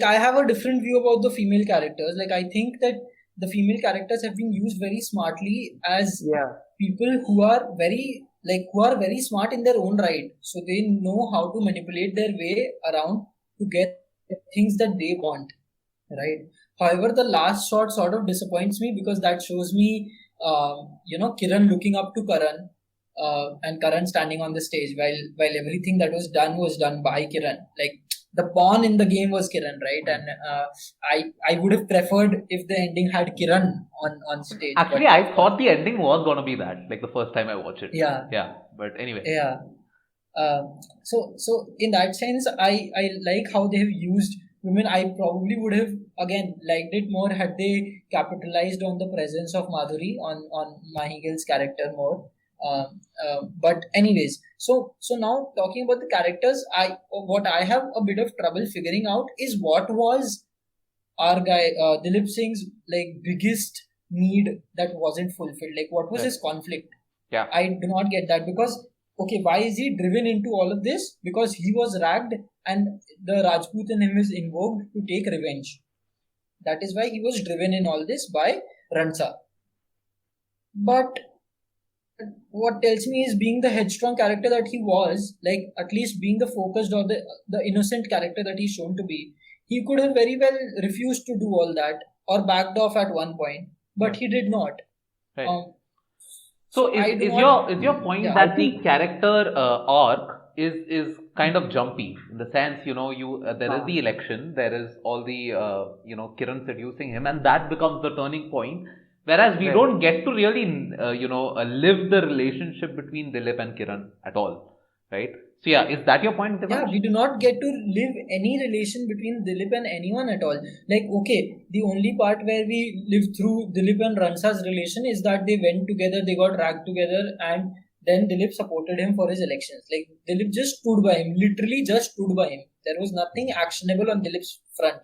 I have a different view about the female characters. I think that the female characters have been used very smartly as people who are very smart in their own right. So they know how to manipulate their way around to get things that they want, right? However, the last shot sort of disappoints me because that shows me, Kiran looking up to Karan, and Karan standing on the stage while everything that was done by Kiran. The pawn in the game was Kiran, right? And I would have preferred if the ending had Kiran on stage. Actually, I thought the ending was gonna be that, the first time I watched it. Yeah. But anyway. Yeah. So in that sense, I like how they have used women, I probably would have again liked it more had they capitalized on the presence of Madhuri on Mahie Gill's character more. But anyways, so now talking about the characters, what I have a bit of trouble figuring out is what was our guy Dilip Singh's like biggest need that wasn't fulfilled. Like what was his conflict? Yeah. I do not get that because okay, why is he driven into all of this? Because he was ragged and the Rajput in him is invoked to take revenge. That is why he was driven in all this by Ransa. But what tells me is being the headstrong character that he was, like at least being the focused or the innocent character that he's shown to be, he could have very well refused to do all that or backed off at one point, but he did not. Right. So is your point that the character arc is kind of jumpy in the sense, there is the election, there is all the Kiran seducing him, and that becomes the turning point. Whereas we don't get to really live the relationship between Dilip and Kiran at all, right? So yeah, is that your point, Deepak? Yeah, we do not get to live any relation between Dilip and anyone at all. Like, okay, the only part where we live through Dilip and Ransa's relation is that they went together, they got ragged together, and then Dilip supported him for his elections. Like, Dilip just stood by him, literally just stood by him. There was nothing actionable on Dilip's front.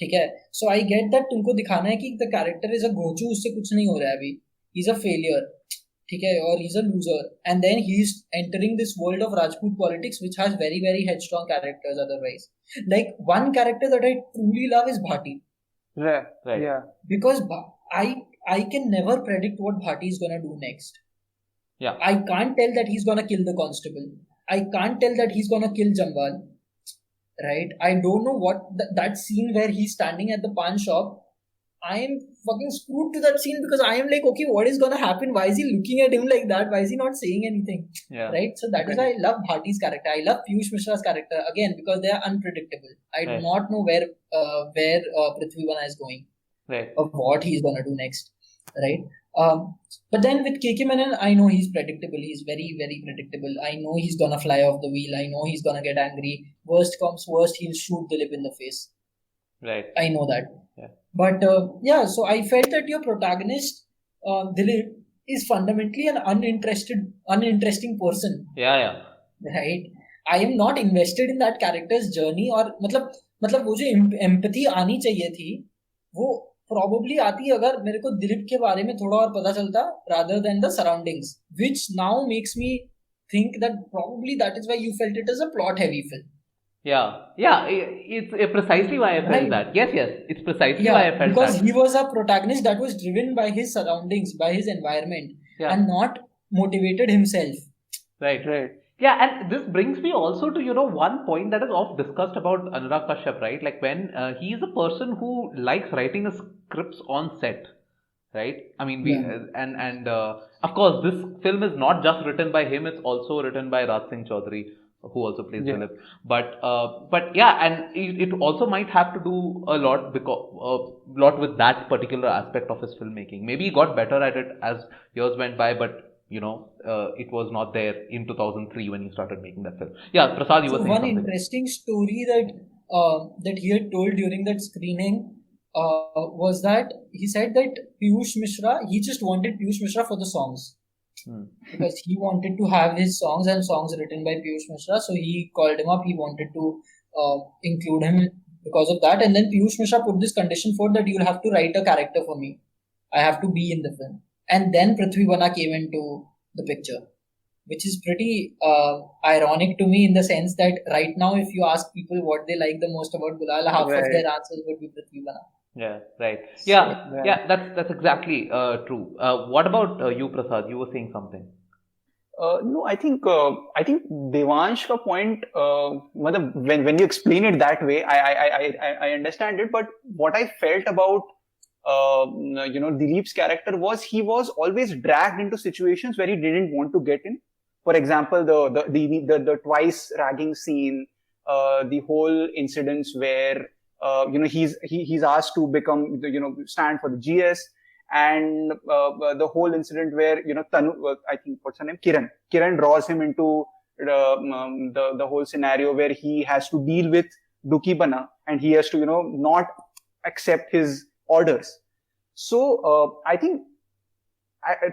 ठीक है, so I get that तुमको दिखाना है कि the character is a Gochu, उससे कुछ नहीं हो रहा है अभी, he's a failure, ठीक है, और he's a loser, and then he's entering this world of Rajput politics which has very very headstrong characters otherwise. Like one character that I truly love is Bhati. Right. Yeah. Because I can never predict what Bhati is gonna do next. Yeah. I can't tell that he's gonna kill the constable. I can't tell that he's gonna kill Jamwal. Right? I don't know what that scene where he's standing at the pawn shop. I am fucking screwed to that scene because I am like, okay, what is gonna happen? Why is he looking at him like that? Why is he not saying anything? Yeah. Right? So that is why I love Bhati's character. I love Piyush Mishra's character again because they are unpredictable. I do not know where Prithvi Vana is going, right, or what he's gonna do next. Right? But then with KK Menon, I know he's predictable. He's very, very predictable. I know he's gonna fly off the wheel. I know he's gonna get angry. Worst comes worst, he'll shoot Dilip in the face. Right. I know that. Yeah. But so I felt that your protagonist, Dilip, is fundamentally an uninteresting person. Yeah. Right. I am not invested in that character's journey. और मतलब वो जो empathy आनी चाहिए थी, वो probably आती अगर मेरे को दिलीप के बारे में थोड़ा और पता चलता rather than the surroundings, which now makes me think that probably that is why you felt it as a plot heavy film. Yeah, it's precisely why I felt that. Yes, it's precisely why I felt because that. He was a protagonist that was driven by his surroundings, by his environment, and not motivated himself. Right. Yeah, and this brings me also to, one point that is oft discussed about Anurag Kashyap, right? Like when he is a person who likes writing his scripts on set, right? I mean, of course, this film is not just written by him, it's also written by Raj Singh Chaudhary, who also plays Dilip. But and it also might have to do a lot with that particular aspect of his filmmaking. Maybe he got better at it as years went by, but it was not there in 2003 when he started making that film. Yeah, Prasad, you were saying something. One interesting story that he had told during that screening was that he said that Piyush Mishra, he just wanted Piyush Mishra for the songs. Because he wanted to have his songs and songs written by Piyush Mishra, so he called him up. He wanted to include him because of that, and then Piyush Mishra put this condition for that you'll have to write a character for me. I have to be in the film. And then Prithvi Vana came into the picture, which is pretty ironic to me in the sense that right now, if you ask people what they like the most about Gulaal, half of their answers would be Prithvi Vana. Yeah, right. Yeah, that's exactly true. What about you, Prasad? You were saying something. No, I think Devansh ka point, when you explain it that way, I understand it. But what I felt about Dileep's character was he was always dragged into situations where he didn't want to get in. For example, the twice ragging scene, the whole incidents where he's asked to become stand for the GS, and the whole incident where Tanu, I think what's her name, Kiran draws him into the whole scenario where he has to deal with Duki Bana, and he has to, not accept his orders. So I think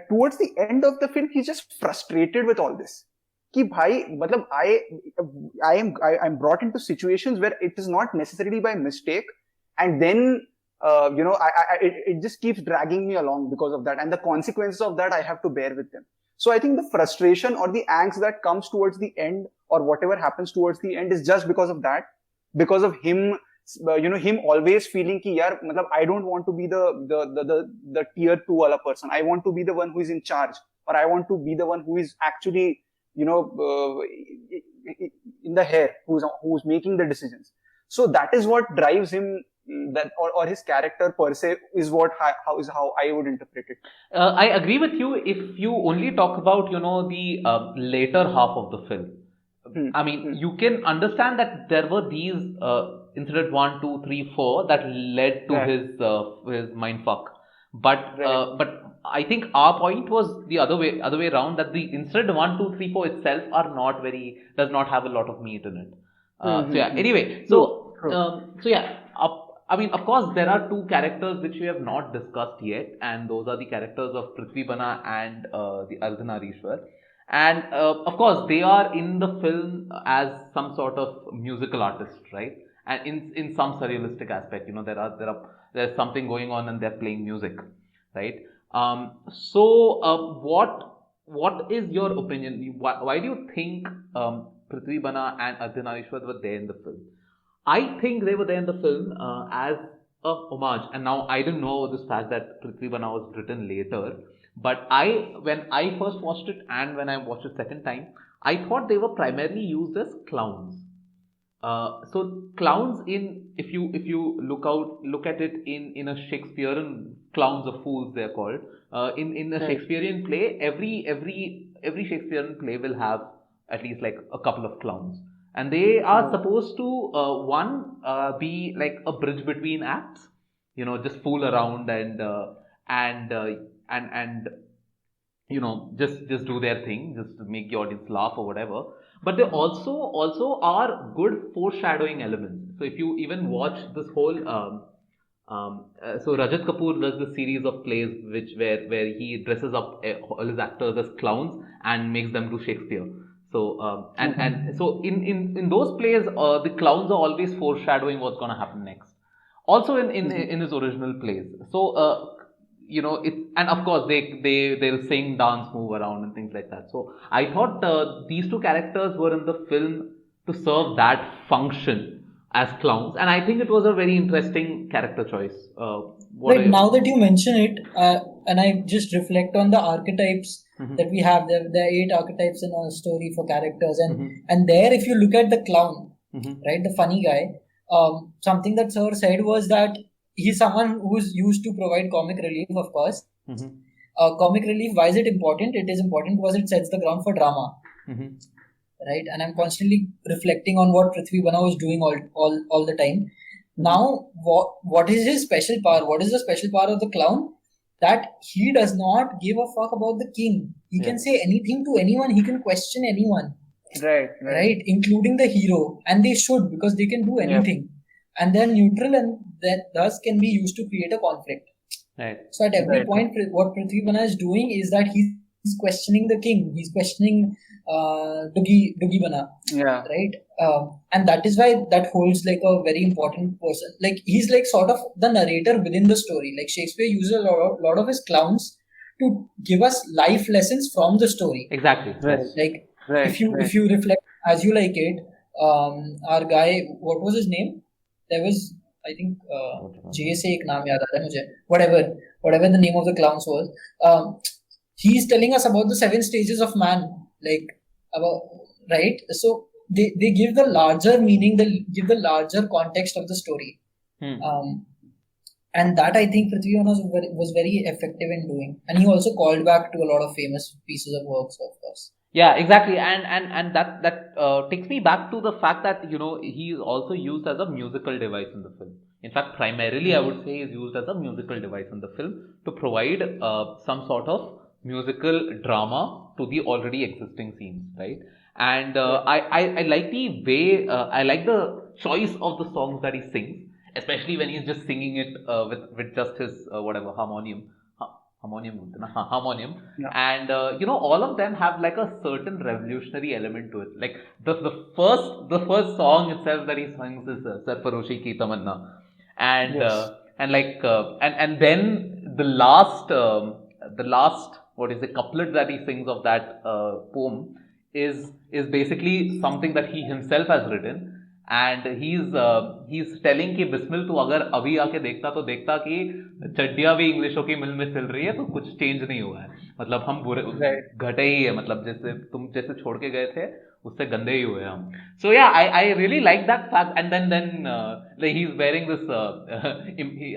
towards the end of the film, he's just frustrated with all this. कि भाई, मतलब I'm brought into situations where it is not necessarily by mistake, and then it just keeps dragging me along because of that, and the consequences of that I have to bear with them. So I think the frustration or the angst that comes towards the end, or whatever happens towards the end, is just because of that, because of him, him always feeling कि यार, मतलब I don't want to be the tier 2 wala person. I want to be the one who is in charge, or I want to be the one who is actually, in the hair, who's making the decisions. So that is what drives him, that or his character per se is how I would interpret it. I agree with you if you only talk about the later half of the film. I mean, you can understand that there were these incident 1, 2, 3, 4 that led to his mindfuck. But I think our point was the other way around, that the incident 1, 2, 3, 4 itself does not have a lot of meat in it. So yeah. Anyway, I mean, of course, there are two characters which we have not discussed yet, and those are the characters of Prithvi Bana and the Ardhanarishwar. And of course, they are in the film as some sort of musical artist, right? And in some surrealistic aspect, there's something going on and they're playing music, right? So what is your opinion? Why do you think Prithvi Bana and Ardhanarishwar were there in the film? I think they were there in the film as a homage. And now I didn't know this fact that Prithvi Bana was written later. But when I first watched it and when I watched it second time, I thought they were primarily used as clowns. So clowns if you look at it in a Shakespearean, clowns or fools they're called. In a Shakespearean play, every Shakespearean play will have at least like a couple of clowns. And they are supposed to be like a bridge between acts, just fool around and just do their thing, just to make the audience laugh or whatever. But they also are good foreshadowing elements. So if you even watch this whole so Rajat Kapoor does this series of plays where he dresses up all his actors as clowns and makes them do Shakespeare. So and so in those plays, the clowns are always foreshadowing what's going to happen next. Also in his original plays. So and of course they'll sing, dance, move around and things like that. So I thought these two characters were in the film to serve that function as clowns, and I think it was a very interesting character choice. Now that you mention it, and I just reflect on the archetypes that we have, there are 8 archetypes in a story for characters, and there, if you look at the clown, right, the funny guy, something that Sir said was that he's someone who's used to provide comic relief, of course. Comic relief, why is it important? It is important because it sets the ground for drama. Right? And I'm constantly reflecting on what Prithvi Bana was doing all the time. Now, what is his special power? What is the special power of the clown? That he does not give a fuck about the king. He can say anything to anyone. He can question anyone. Right? Including the hero. And they should, because they can do anything. And they're neutral, and that thus can be used to create a conflict. Right. So at every point, what Prithvi Bana is doing is that he's questioning the king. He's questioning Dugi Bana. Yeah. Right. And that is why that holds like a very important person. Like he's like sort of the narrator within the story. Like Shakespeare uses a lot of his clowns to give us life lessons from the story. Exactly. Right. Like if you reflect as you like it, our guy, what was his name? There was, I think, JSA ek naam yaad aata hai mujhe. Whatever the name of the clowns was. He's telling us about the 7 stages of man, right? So they give the larger meaning, they give the larger context of the story. And that I think Prithvi Bana was very effective in doing. And he also called back to a lot of famous pieces of works, of course. Yeah, exactly, and that takes me back to the fact that he is also used as a musical device in the film. In fact, primarily I would say he is used as a musical device in the film to provide some sort of musical drama to the already existing scenes, right? And I like the way I like the choice of the songs that he sings, especially when he's just singing it with just his whatever harmonium. Harmonium, harmonium, Yeah. and all of them have like a certain revolutionary element to it. Like the first song itself that he sings is Sarfaroshi Ki Tamanna, and Yes. and then the last what is the couplet that he sings of that poem is basically something that he himself has written, and he's telling कि बिस्मिल तू अगर अभी आके देखता तो देखता कि चड्डियां भी इंग्लिशों की मिल में सिल रही है, तो कुछ चेंज नहीं हुआ है, मतलब हम बुरे घटे ही है, मतलब जैसे तुम जैसे छोड़ के गए थे उससे गंदे ही हुए हम. So yeah, I really like that fact. And then like he's wearing this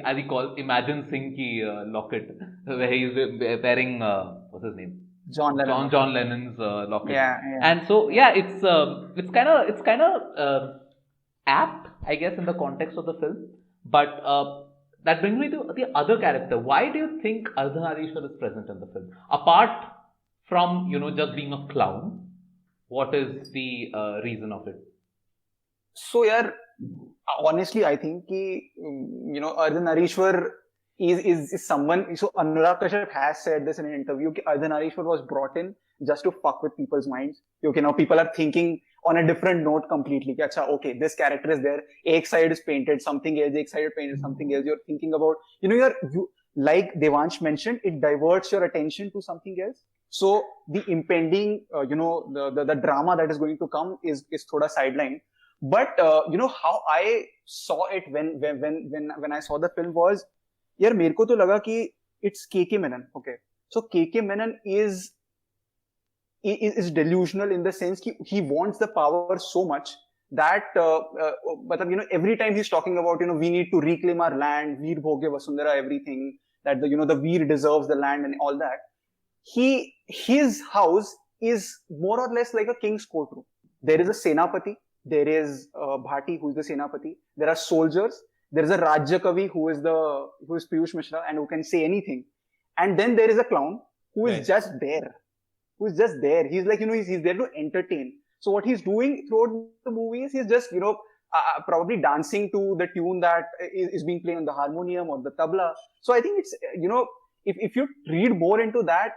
as he calls Imagine Singh ki locket, where he's wearing what's his name, John Lennon. John Lennon's locket. Yeah. And so yeah, it's kind of apt, I guess, in the context of the film. But that brings me to the other character. Why do you think Ardhanarishwar is present in the film? Apart from just being a clown, what is the reason of it? So yeah, honestly, I think कि Ardhanarishwar is someone. So Anurag Kashyap has said this in an interview कि Ardhanarishwar was brought in just to fuck with people's minds. Okay, now people are thinking on a different note completely. कि अच्छा, okay, this character is there. एक side is painted something else, एक side is painted something else. You're thinking about, you like Devansh mentioned, it diverts your attention to something else. So the impending, the drama that is going to come is thoda sideline. But how I saw it when I saw the film was, यार मेरे को तो लगा कि it's KK Menon. Okay, so KK Menon is delusional in the sense that he wants the power so much that every time he's talking about we need to reclaim our land, Veer Bhogya Vasundhara, everything that the Veer deserves the land and all that. His house is more or less like a king's courtroom. There is a Senapati, there is Bhati who is the Senapati, there are soldiers, there is a Rajya Kavi who is Piyush Mishra and who can say anything, and then there is a clown who is just there. Who's just there. He's like, he's there to entertain. So what he's doing throughout the movie is he's just, probably dancing to the tune that is being played on the harmonium or the tabla. So I think it's, if you read more into that,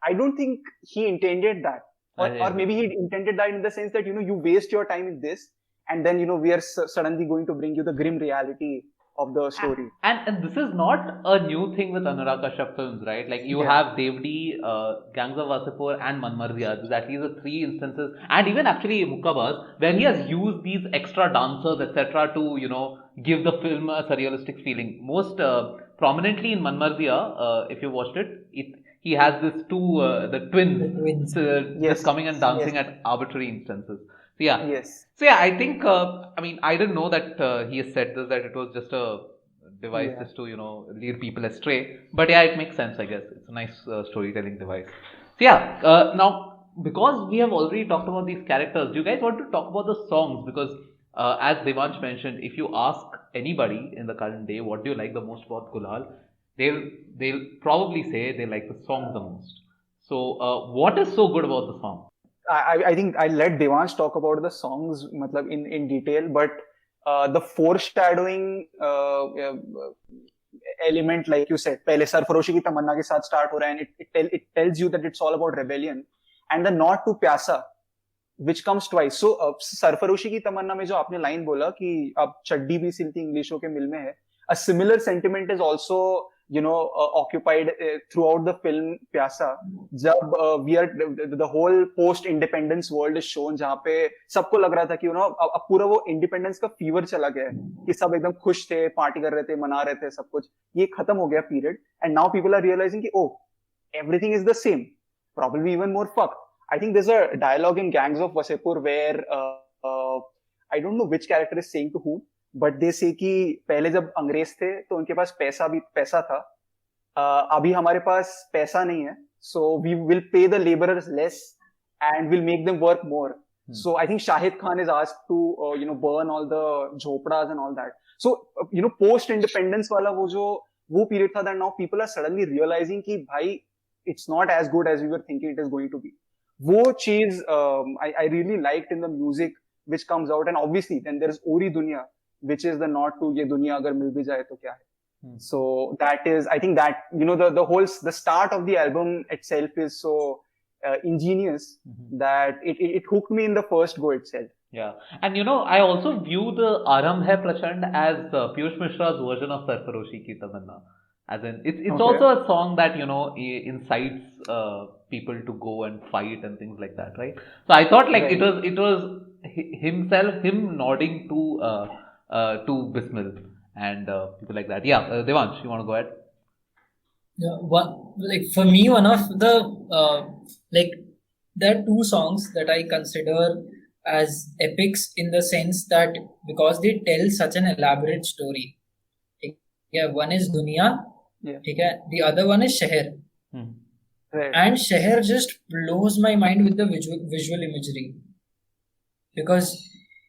I don't think he intended that. Or maybe he intended that in the sense that, you waste your time in this and then, we are suddenly going to bring you the grim reality of the story. And this is not a new thing with Anurag Kashyap films, right? Like you have Devdi, Gangs of Wasipur and Manmarziya. There's at least the 3 instances, and even actually Mukkabaz, where he has used these extra dancers, etc. to, give the film a surrealistic feeling. Most prominently in Manmarziya, if you watched it, he has this the twins just coming and dancing at arbitrary instances. So yeah. Yes. So yeah, I think, I didn't know that he has said this, that it was just a device just to, lead people astray. But yeah, it makes sense, I guess. It's a nice storytelling device. So yeah, now, because we have already talked about these characters, do you guys want to talk about the songs? Because as Devansh mentioned, if you ask anybody in the current day, what do you like the most about Gulaal? They'll probably say they like the song the most. So what is so good about the song? I think I'll let Devansh talk about the songs in detail, but the foreshadowing element, like you said, पहले सरफरोशी की तमन्ना के साथ start हो रहा है, and it tells you that it's all about rebellion, and the nod to प्यासा, which comes twice. So सरफरोशी की तमन्ना में जो आपने line बोला कि अब चड्डी भी सिलती इंग्लिशों के मिल में है, a similar sentiment is also occupied throughout the film Pyasa. जब we are the whole post independence world is shown, जहाँ पे सबको लग रहा था कि अब पूरा वो independence का fever चला गया है, कि सब एकदम खुश थे, पार्टी कर रहे थे, मना रहे थे, सब कुछ ये खत्म हो गया period, and now people are realizing कि oh, everything is the same, probably even more fucked. I think there's a dialogue in Gangs of Wasipur where I don't know which character is saying to whom, but they से कि पहले जब अंग्रेज थे तो उनके पास पैसा था, अभी हमारे पास पैसा नहीं है, so we will pay the labourers less and will make them work more. So I think Shahid Khan is asked to burn all the झोपड़ास and all that. So post independence वाला वो पीरियड था, that now people are suddenly realising कि भाई it's not as good as we were thinking it is going to be. वो चीज I really liked in the music which comes out, and obviously then there's Ori Dunya, which is the nod to ये दुनिया अगर मिल भी जाए तो क्या है. So that is, I think that, you know, the start of the album itself is so ingenious that it hooked me in the first go itself. Yeah, and you know, I also view the Aaram Hai Prachand as Piyush Mishra's version of Sarfaroshi Ki Tamanna. As in, it's Okay. also a song that, you know, incites people to go and fight and things like that, right? So I thought like Right. it was him nodding to Bismil and people like that. Yeah, Devansh, you want to go ahead? Yeah, for me, one of the like there are two songs that I consider as epics in the sense that because they tell such an elaborate story. Yeah, one is Dunya. Yeah. The other one is Sheher. Right. And Sheher just blows my mind with the visual imagery. Because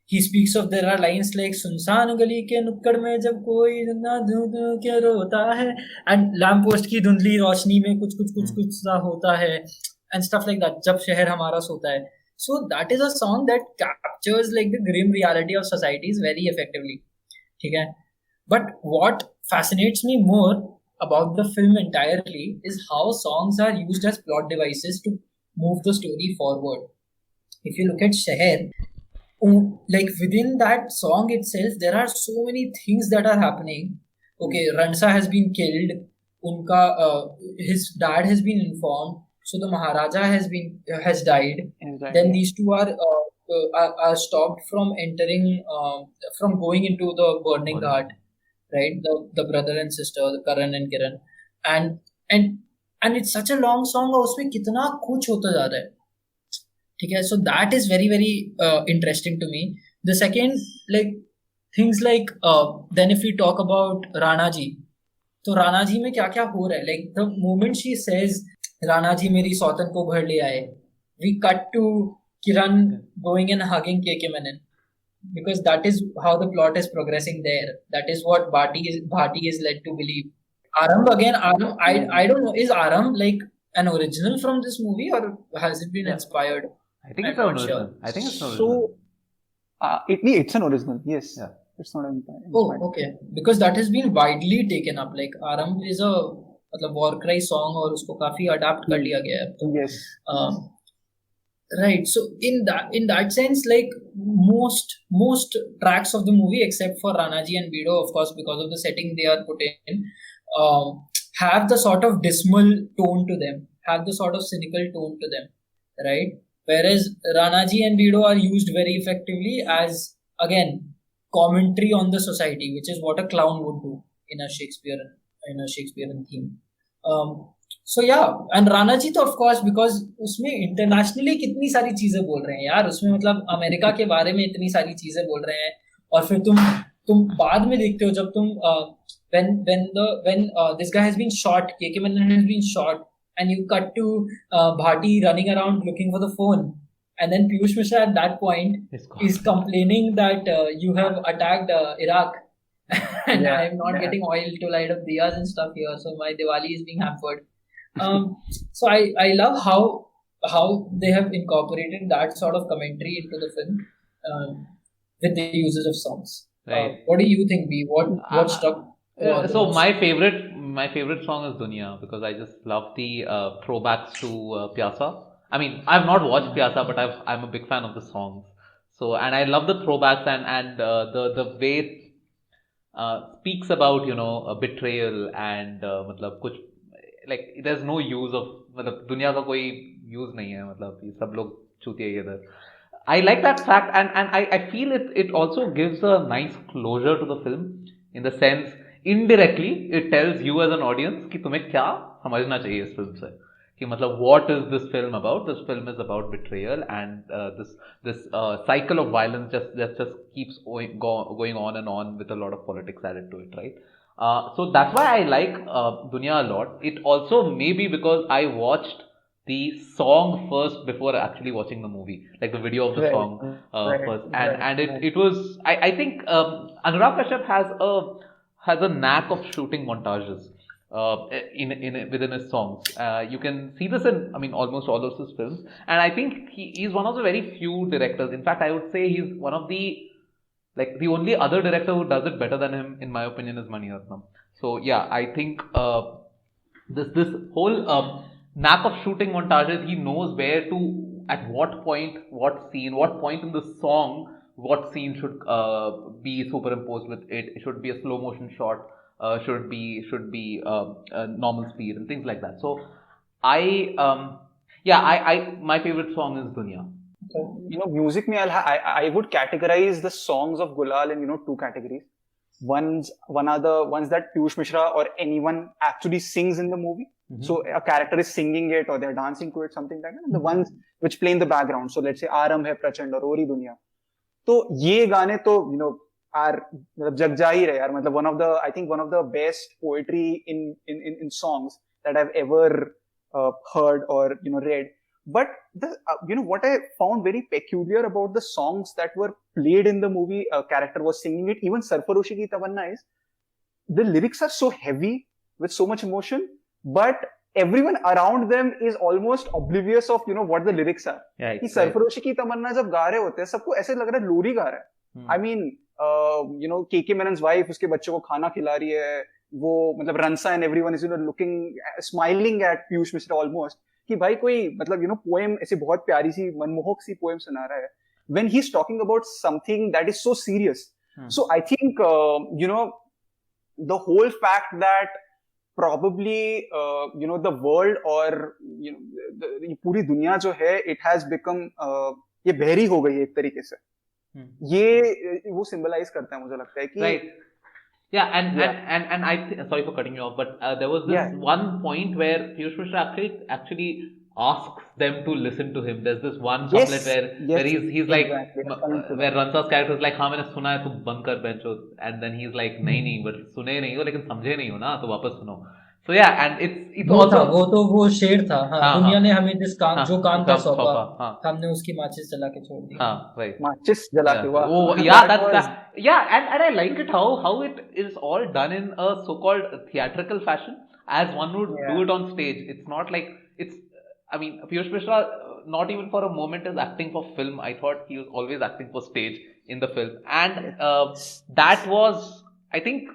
he speaks of, there are lines like सुनसान गली के नुक्कड़ में जब कोई ना धूं के रोता है, and लैम्प पोस्ट की धुंधली रोशनी में कुछ सा होता है, and stuff like that, जब शहर हमारा सोता है. So that is a song that captures like the grim reality of societies very effectively. ठीक है? But what fascinates me more about the film entirely is how songs are used as plot devices to move the story forward. If you look at Sheher, like within that song itself, there are so many things that are happening. Okay, Ransa has been killed. His dad has been informed. So the Maharaja has died. Exactly. Then these two are stopped from entering, from going into the burning ghat. Right, the brother and sister, Karan and Kiran, and it's such a long song और उसमें कितना कुछ होता जा रहा है. ठीक है, so that is very very interesting to me. The second, like things like then if we talk about Rana ji, तो राणा जी में क्या क्या हो रहा है, like the moment she says Rana ji मेरी सौतन को घर ले आए, we cut to Kiran going and hugging KK Menon. Because that is how the plot is progressing there. That is what Bhati is led to believe. Aram, I don't know, is Aram like an original from this movie or has it been inspired? I think it's an original. I think it's an original. So, it's an original, yes. Yeah. It's not an inspired. Oh, okay. Because that has been widely taken up. Like Aram is a war cry song और उसको काफी adapt कर लिया गया है. Yes. Right. So in that sense, like most tracks of the movie, except for Ranaji and Beedo, of course, because of the setting they are put in, have the sort of dismal tone to them, have the sort of cynical tone to them, right? Whereas Ranaji and Beedo are used very effectively as, again, commentary on the society, which is what a clown would do in a Shakespearean theme. So yeah, and Rana ji तो of course because उसमें internationally कितनी सारी चीजें बोल रहे हैं यार, उसमें मतलब अमेरिका के बारे में इतनी सारी चीजें बोल रहे हैं, और फिर तुम बाद में देखते हो जब तुम when this guy has been shot, KK Menon has been shot, and you cut to Bhati running around looking for the phone, and then Piyush Mishra at that point is complaining that you have attacked Iraq. And I am not getting oil to light up diyas and stuff here, so my Diwali is being hampered. So I love how they have incorporated that sort of commentary into the film with the uses of songs. Right. What do you think, B? What struck? So my favorite song is Dunya, because I just love the throwbacks to Pyasa. I mean, I've not watched Pyasa, but I'm a big fan of the songs. So, and I love the throwbacks and the way it speaks about, you know, betrayal and मतलब कुछ like there's no use of, मतलब दुनिया का कोई use नहीं है, मतलब ये सब लोग चूतिए इधर. I like that fact, and I feel it also gives a nice closure to the film, in the sense indirectly it tells you as an audience कि तुम्हें क्या समझना चाहिए इस फिल्म से, कि मतलब what is this film about? This film is about betrayal and this cycle of violence just keeps going on and on with a lot of politics added to it, right? So that's why I like Dunya a lot. It also may be because I watched the song first before actually watching the movie, like the video of the song first, and it was I think Anurag Kashyap has a knack of shooting montages, within his songs. You can see this in, I mean, almost all of his films. And I think he's one of the very few directors. In fact, I would say he's one of the, like, the only other director who does it better than him, in my opinion, is Mani Ratnam. So yeah, I think this whole knack of shooting montages, he knows where to, at what point, what scene, what point in the song, what scene should be superimposed with it. It should be a slow motion shot, should be normal speed and things like that. So I my favorite song is Dunya. You know, music mein I would categorize the songs of Gulaal in, you know, two categories. One are the ones that Piyush Mishra or anyone actually sings in the movie. Mm-hmm. So a character is singing it or they're dancing to it, something like that. And the ones which play in the background. So let's say Aaram Hai Prachand or Ori Dunya. तो ये गाने तो, you know, are मतलब जग जा ही रहे यार. मतलब one of the best poetry in songs that I've ever heard or, you know, read. But you know what I found very peculiar about the songs that were played in the movie, a character was singing it, even Sarfaroshi Ki Tamanna, is the lyrics are so heavy with so much emotion, but everyone around them is almost oblivious of, you know, what the lyrics are. Right, कि सरफरोशी की तमन्ना जब गा रहे होते हैं सबको ऐसे लग रहा है लोरी गा रहा है. I mean, you know, KK Menon's wife उसके बच्चों को खाना खिला रही है, वो मतलब Ransa and everyone is, you know, looking, smiling at Piyush Mishra almost, कि भाई कोई मतलब, you know, poem ऐसे बहुत प्यारी सी मनमोहक सी poem सुना रहा है when he's talking about something that is so serious. So I think, you know, the whole fact that probably, you know, the world or, you know, ये पूरी दुनिया जो है, it has become, ये बहरी हो गई है एक तरीके से. ये वो symbolize करता है, मुझे लगता है कि. Right. Yeah, and sorry for cutting you off, but there was this one point where Piyush Mishra actually asks them to listen to him. There's this one couplet where he's like, where Ransa's character is like, हाँ मैंने सुना है, तू बंद कर बेंचो, and then he's like, नहीं but सुने नहीं हो लेकिन समझे नहीं हो ना, तो वापस सुनो. So yeah, and it's also वो शेर था. हाँ, दुनिया ने हमें जिस काम जो काम का सौंपा, हमने उसकी माचिस जला के छोड़ दी. हाँ, right. माचिस जला के वाह. Oh yeah, and I like it how it is all done in a so-called theatrical fashion, as one would do it on stage. It's not like I mean, Piyush Mishra not even for a moment is acting for film. I thought he was always acting for stage in the film, and that was, I think,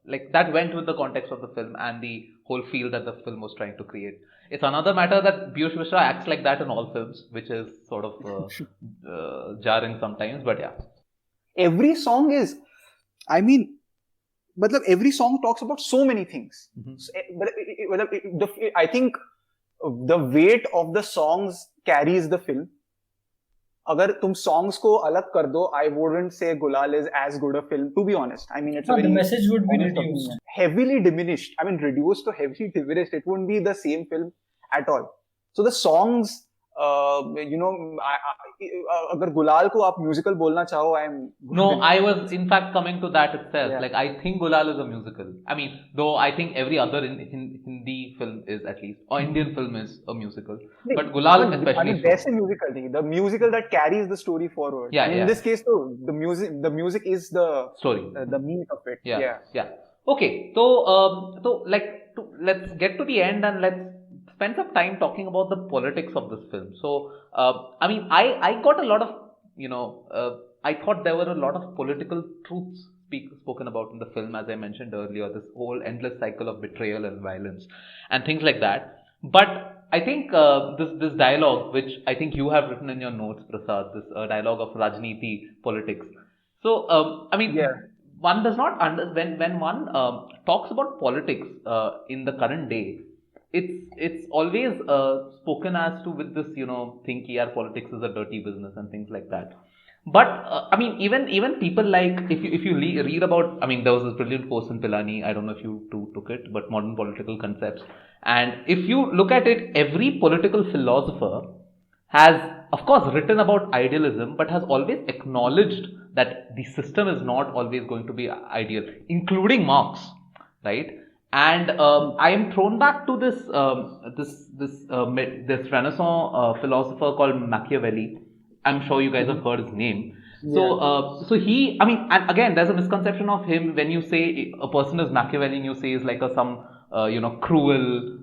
like that went with the context of the film and the whole feel that the film was trying to create. It's another matter that Piyush Mishra acts like that in all films, which is sort of jarring sometimes. But yeah, every song is, I mean, but every song talks about so many things. But I think the weight of the songs carries the film. अगर तुम songs को अलग कर दो, I wouldn't say Gulaal is as good a film, to be honest. I mean, it's the message would be reduced. Heavily diminished. I mean, reduced to heavily diminished. It wouldn't be the same film at all. So the songs, you know, अगर Gulaal को आप musical बोलना चाहो, No, I was in fact coming to that itself. Yeah. Like, I think Gulaal is a musical. I mean, though I think every other Hindi film is, at least, or Indian film is a musical. But Gulaal especially. I mean, there's a musical thing. The musical that carries the story forward. Yeah, in this case, though, the music is the story, the meat of it. Yeah. Okay, so let's get to the end and let's spend some time talking about the politics of this film. So, I mean, I got a lot of, you know, I thought there were a lot of political truths spoken about in the film, as I mentioned earlier, this whole endless cycle of betrayal and violence and things like that. But I think this dialogue, which I think you have written in your notes, Prasad, this dialogue of Rajniti politics. So, I mean, one does not understand when one talks about politics in the current day. It's always spoken as to with this, you know, think yaar politics is a dirty business and things like that. But I mean, even people like, if you read about, I mean, there was this brilliant course in Pilani, I don't know if you two took it, but Modern Political Concepts. And if you look at it, every political philosopher has, of course, written about idealism, but has always acknowledged that the system is not always going to be ideal, including Marx, right? And I am thrown back to this Renaissance philosopher called Machiavelli. I'm sure you guys have heard his name. So he, I mean, and again, there's a misconception of him when you say a person is Machiavelli, you say is like some cruel,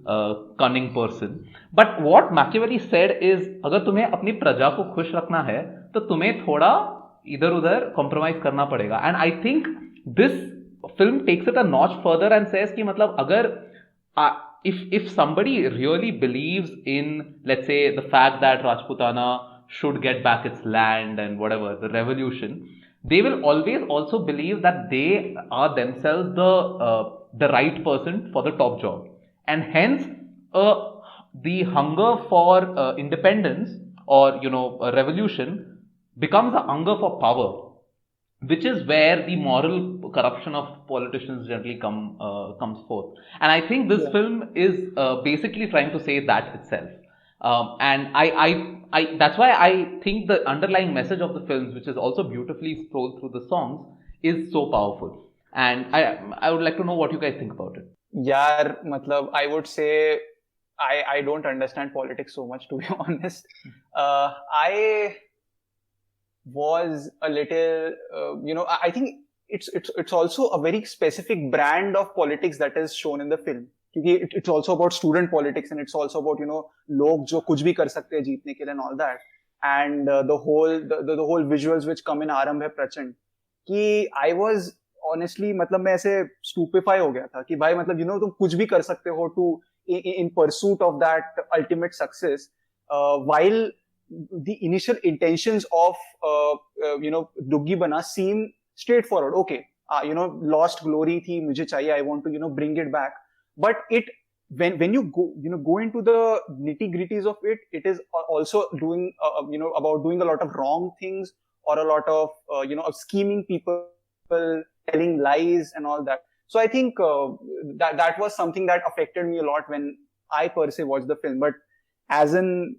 cunning person. But what Machiavelli said is, अगर तुम्हें अपनी प्रजा को खुश रखना है तो तुम्हें थोड़ा इधर उधर compromise करना पड़ेगा. And I think this film takes it a notch further and says कि मतलब अगर if somebody really believes in, let's say, the fact that Rajputana should get back its land and whatever, the revolution, they will always also believe that they are themselves the right person for the top job, and hence the hunger for independence or a revolution becomes a hunger for power, which is where the moral corruption of politicians generally comes forth. And I think this film is basically trying to say that itself. And I that's why I think the underlying message of the films, which is also beautifully told through the songs, is so powerful. And I would like to know what you guys think about it. यार मतलब I would say I don't understand politics so much, to be honest. I was a little I think it's also a very specific brand of politics that is shown in the film. Because it's also about student politics, and it's also about लोग जो कुछ भी कर सकते हैं जीतने के लिए and all that, and the whole visuals which come in आरंभ है प्रचंड, कि I was honestly मतलब मैं ऐसे stupefy हो गया था कि भाई मतलब तुम कुछ भी कर सकते हो to in pursuit of that ultimate success, while the initial intentions of Duggi Bana seem straightforward. Okay, lost glory थी, मुझे चाहिए, I want to bring it back. But when you go into the nitty-gritties of it, it is also doing about doing a lot of wrong things, or a lot of of scheming people, telling lies and all that. So I think that was something that affected me a lot when I per se watched the film. But as in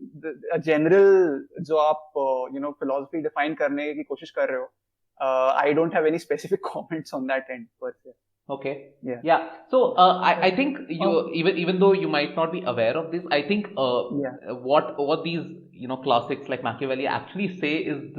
a general जो आप philosophy define करने की कोशिश कर रहे हो, I don't have any specific comments on that end per se. Okay. Yeah. So I think even though you might not be aware of this, I think what these classics like Machiavelli actually say is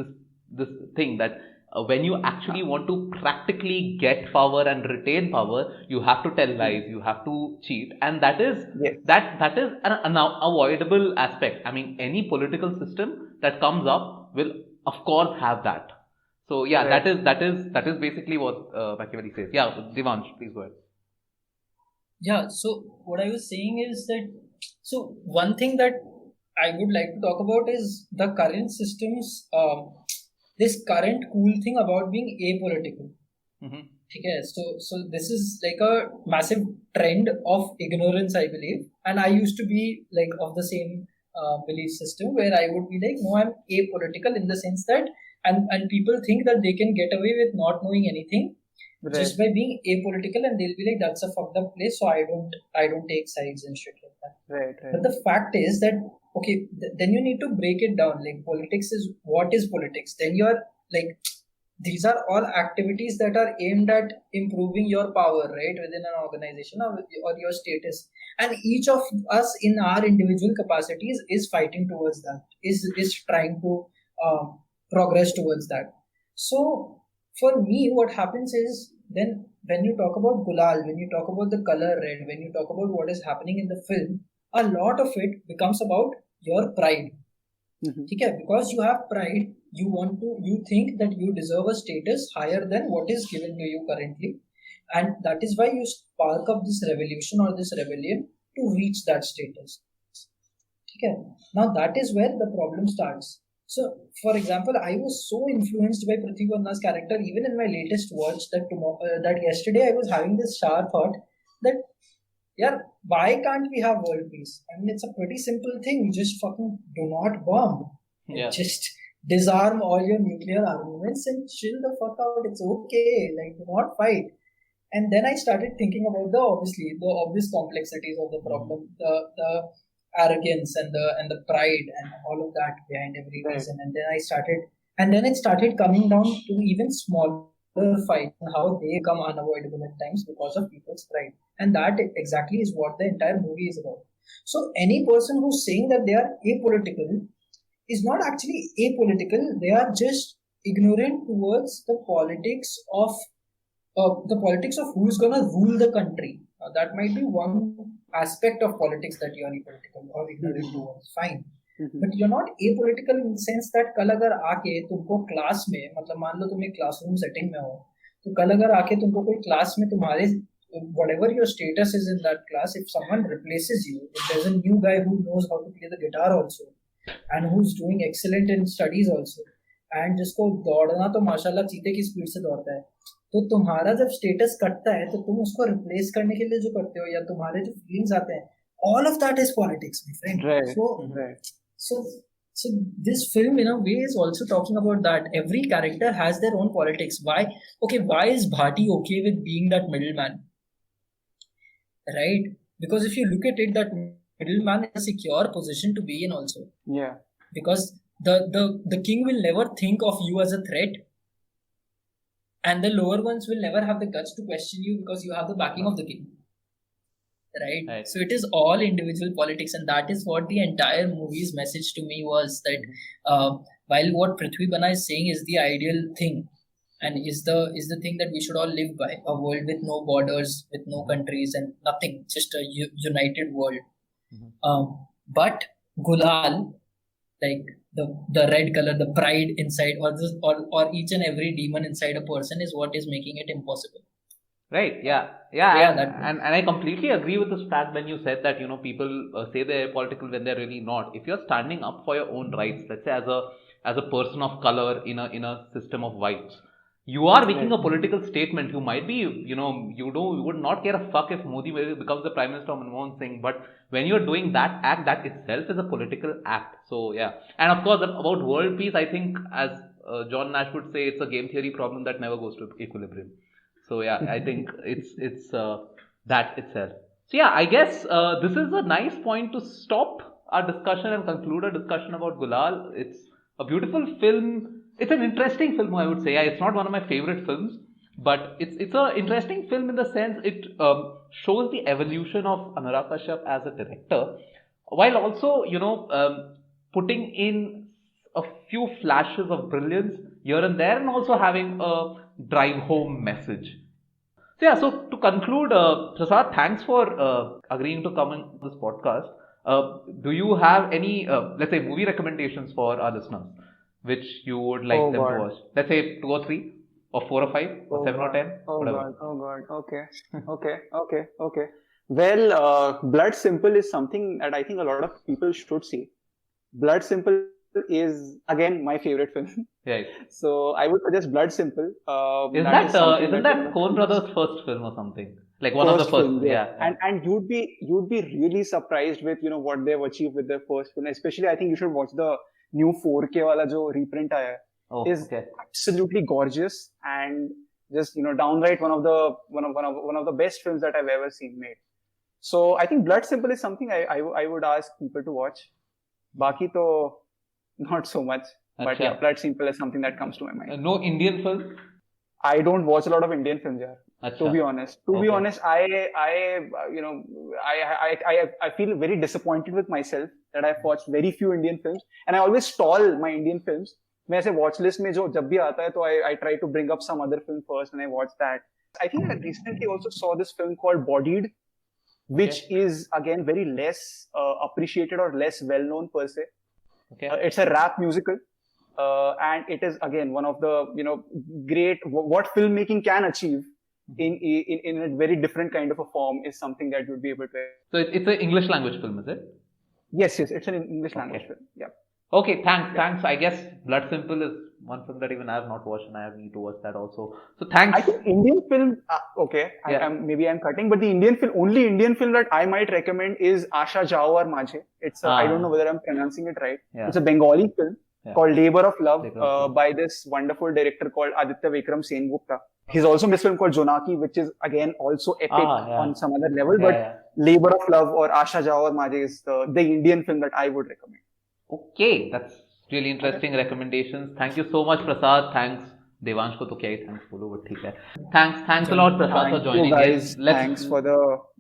this thing that when you actually want to practically get power and retain power, you have to tell lies, you have to cheat, and that is that is an unavoidable aspect. I mean, any political system that comes up will of course have that. So yeah, that is basically what Machiavelli says. Yeah, Devansh, please go ahead. Yeah, so what I was saying is that, so one thing that I would like to talk about is the current systems, this current cool thing about being apolitical. Okay, so this is like a massive trend of ignorance, I believe, and I used to be like of the same belief system where I would be like, no, I'm apolitical in the sense that, and people think that they can get away with not knowing anything just by being apolitical, and they'll be like, that's a fucked up place, so I don't take sides and shit like that. Right. But the fact is that, okay, then you need to break it down. Like, politics is, what is politics? Then you're like, these are all activities that are aimed at improving your power, right, within an organization or your status. And each of us in our individual capacities is fighting towards that, is trying to progress towards that. So for me, what happens is, then when you talk about Gulaal, when you talk about the color red, when you talk about what is happening in the film, a lot of it becomes about your pride. Okay, because you have pride, you think that you deserve a status higher than what is given to you currently, and that is why you spark up this revolution or this rebellion to reach that status. Okay, now that is where the problem starts. So, for example, I was so influenced by Prithvi Vanna's character, even in my latest watch, that yesterday I was having this shower thought that, yeah, why can't we have world peace? I mean, it's a pretty simple thing. Just fucking do not bomb. Yeah. Just disarm all your nuclear armaments and chill the fuck out. It's okay. Like, do not fight. And then I started thinking about the obvious complexities of the problem, the arrogance and the pride and all of that behind every reason. And then it started coming down to even smaller fights and how they become unavoidable at times because of people's pride. And that exactly is what the entire movie is about. So any person who's saying that they are apolitical is not actually apolitical. They are just ignorant towards the politics of the politics of who's gonna rule the country. That might be one aspect of politics that you are apolitical or ignorant towards. Fine. But you're not apolitical in the sense that कल अगर आके तुमको class में मतलब मान लो तुम एक classroom setting में हो तो कल अगर आके तुमको कोई क्लास में तुम्हारे whatever your status is in that class, if someone replaces you, if there's a new guy who knows how to play the guitar also and who's doing excellent in studies also and जिसको दौड़ना तो माशाल्लाह चीते की speed से दौड़ता है, तो तुम्हारा जब स्टेटस कटता है तो तुम उसको रिप्लेस करने के लिए जो करते हो या तुम्हारे जो फीलिंग्स आते हैं, all of that is politics, my friend. Right. So this film in a way is also talking about that. Every character has their own politics. Why is Bhati okay with being that middleman? Right? Because if you look at it, that middleman is a secure position to be in also. Yeah. Because the king will never think of you as a threat. And the lower ones will never have the guts to question you because you have the backing of the king. Right? So it is all individual politics, and that is what the entire movie's message to me was, that while what Prithvi Bana is saying is the ideal thing and is the thing that we should all live by, a world with no borders, with no countries and nothing, just a united world. But Gulaal, like the red color, the pride inside, or each and every demon inside a person is what is making it impossible. Right, yeah. And I completely agree with this fact when you said that, people say they're political when they're really not. If you're standing up for your own rights, let's say as a person of color in a system of whites, you are making a political statement. You might be, you would not care a fuck if Modi becomes the Prime Minister of Manmohan Singh, but when you're doing that act, that itself is a political act. So, yeah. And of course, about world peace, I think, as John Nash would say, it's a game theory problem that never goes to equilibrium. So yeah, I think it's that itself. So yeah, I guess this is a nice point to stop our discussion and conclude our discussion about Gulaal. It's a beautiful film. It's an interesting film, I would say. It's not one of my favorite films, but it's an interesting film in the sense it shows the evolution of Anurag Kashyap as a director, while also putting in a few flashes of brilliance here and there, and also having a drive home message. So yeah, so to conclude, Prasad, thanks for agreeing to come on this podcast. Do you have any, let's say, movie recommendations for our listeners, which you would like them to watch? Let's say 2 or 3, or 4 or 5, or 7 or 10, whatever. Oh God. Okay. Well, Blood Simple is something that I think a lot of people should see. Blood Simple is again my favorite film. Right. So I would suggest Blood Simple. Isn't that Coen Brothers' first film or something? Like one of the first. Film, yeah. And you'd be really surprised with what they've achieved with their first film. Especially, I think you should watch the new 4K wala jo reprint aaya hai. Absolutely gorgeous and just downright one of the best films that I've ever seen made. So I think Blood Simple is something I would ask people to watch. Baki to not so much, but yeah, Blood Simple is something that comes to my mind. No Indian film? I don't watch a lot of Indian films, to be honest. I feel very disappointed with myself that I've watched very few Indian films, and I always stall my Indian films. मैं ऐसे watch list में जो जब भी आता है तो I try to bring up some other film first and I watch that. I think I recently also saw this film called Bodied, which is again very less appreciated or less well known per se. Okay. It's a rap musical, and it is again one of the great what filmmaking can achieve in a very different kind of a form is something that you'd be able to. So it's an English language film, is it? Yes, it's an English language film. Yeah. Okay, thanks. I guess Blood Simple is one film that even I have not watched, and I need to watch that also. So thanks. I think Indian film. Maybe I'm cutting, but the only Indian film that I might recommend is Asha Jao or Majhe. It's I don't know whether I'm pronouncing it right. Yeah. It's a Bengali film called Labor of Love by this wonderful director called Aditya Srivastava. He's also made a film called Jonaki, which is again also epic on some other level. But Labor of Love or Asha Jao or Majhe is the Indian film that I would recommend. Okay, that's really interesting recommendations. Thank you so much, Prasad. Thanks, Devansh ko to kya hi thanks bolo, but theek hai. Thanks a lot, Prasad, for joining us. Thanks for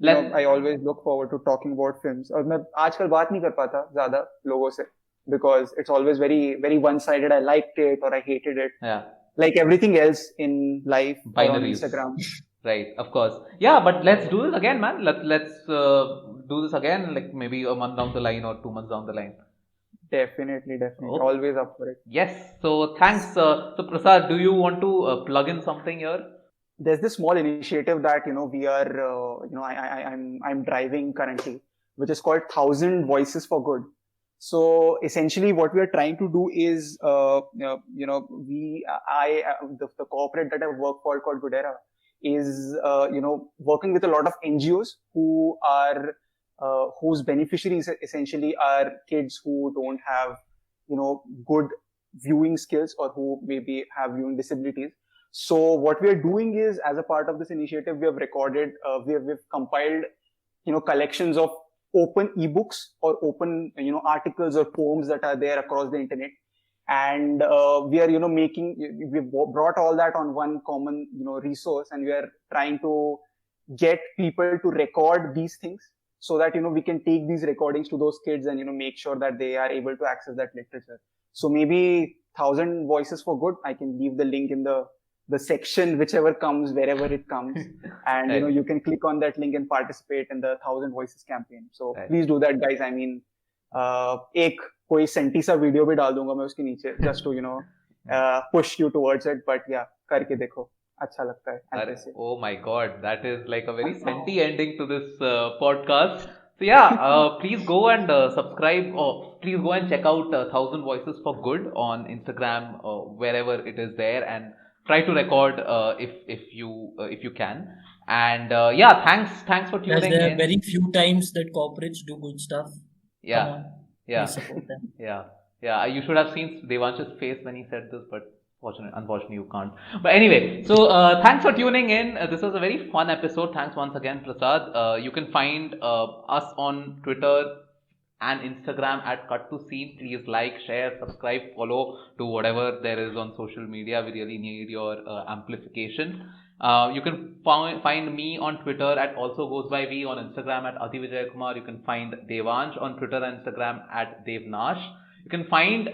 I always look forward to talking about films. और मैं आजकल बात नहीं कर पाता ज़्यादा लोगों से because it's always very very one-sided. I liked it or I hated it. Yeah. like everything else in life or on Binaries. Instagram. Right, of course. Yeah, but let's do this again, man. Let's do this again, like maybe a month down the line or 2 months down the line. Definitely. Okay. Always up for it. Yes. So thanks. So Prasad, do you want to plug in something here? There's this small initiative that we are I'm driving currently, which is called 1,000 Voices for Good. So essentially, what we are trying to do is, the corporate that I work for called Goodera is working with a lot of NGOs who are whose beneficiaries essentially are kids who don't have good viewing skills or who maybe have viewing disabilities. So what we are doing is, as a part of this initiative, we have recorded, we've compiled, collections of open ebooks or open, articles or poems that are there across the internet. And we are, we've brought all that on one common, resource, and we are trying to get people to record these things so that, we can take these recordings to those kids and, make sure that they are able to access that literature. So maybe 1,000 Voices for Good, I can leave the link in the section, whichever comes, wherever it comes. And, Right. You can click on that link and participate in the 1,000 Voices campaign. So Right. please do that, guys. I mean, एक कोई senti सा video भी डाल दूंगा मैं उसके नीचे, just to, push you towards it. But yeah, करके देखो. अच्छा लगता है. ऐसे से. Oh my God, that is like a very senti ending to this podcast. So yeah, please go and subscribe, or please go and check out 1,000 Voices for Good on Instagram, wherever it is there, and try to record if you can. And yeah, thanks for As tuning there are in. very few times that corporates do good stuff. Yeah. Come on, Yeah. please support them. Yeah. You should have seen Devansh's face when he said this, but unfortunately you can't. But anyway, so thanks for tuning in. This was a very fun episode. Thanks once again, Prasad. You can find us on Twitter and Instagram at Cut to Scene. Please like, share, subscribe, follow to whatever there is on social media. We really need your amplification. You can find me on Twitter at Also Goes By V, on Instagram at Adi Vijay Kumar. You can find Devansh on Twitter and Instagram at Devnash. You can find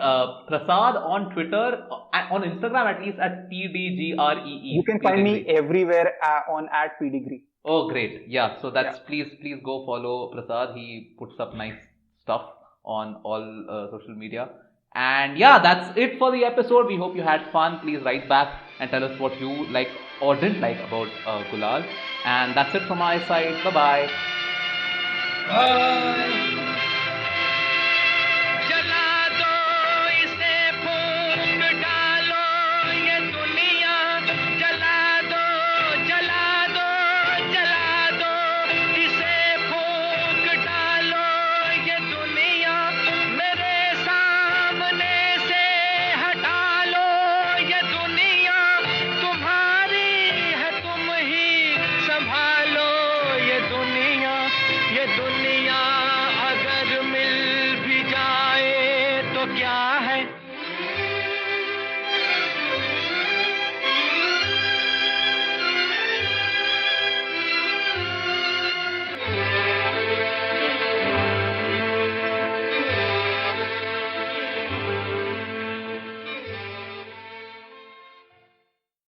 Prasad on Twitter, on Instagram at least, at PDGREE. You can find me everywhere on at PDGree. Oh, great. Yeah. So that's, please go follow Prasad. He puts up nice stuff on all social media. And yeah, that's it for the episode. We hope you had fun. Please write back and tell us what you like or didn't like about Gulaal. And that's it from my side. Bye-bye. Bye.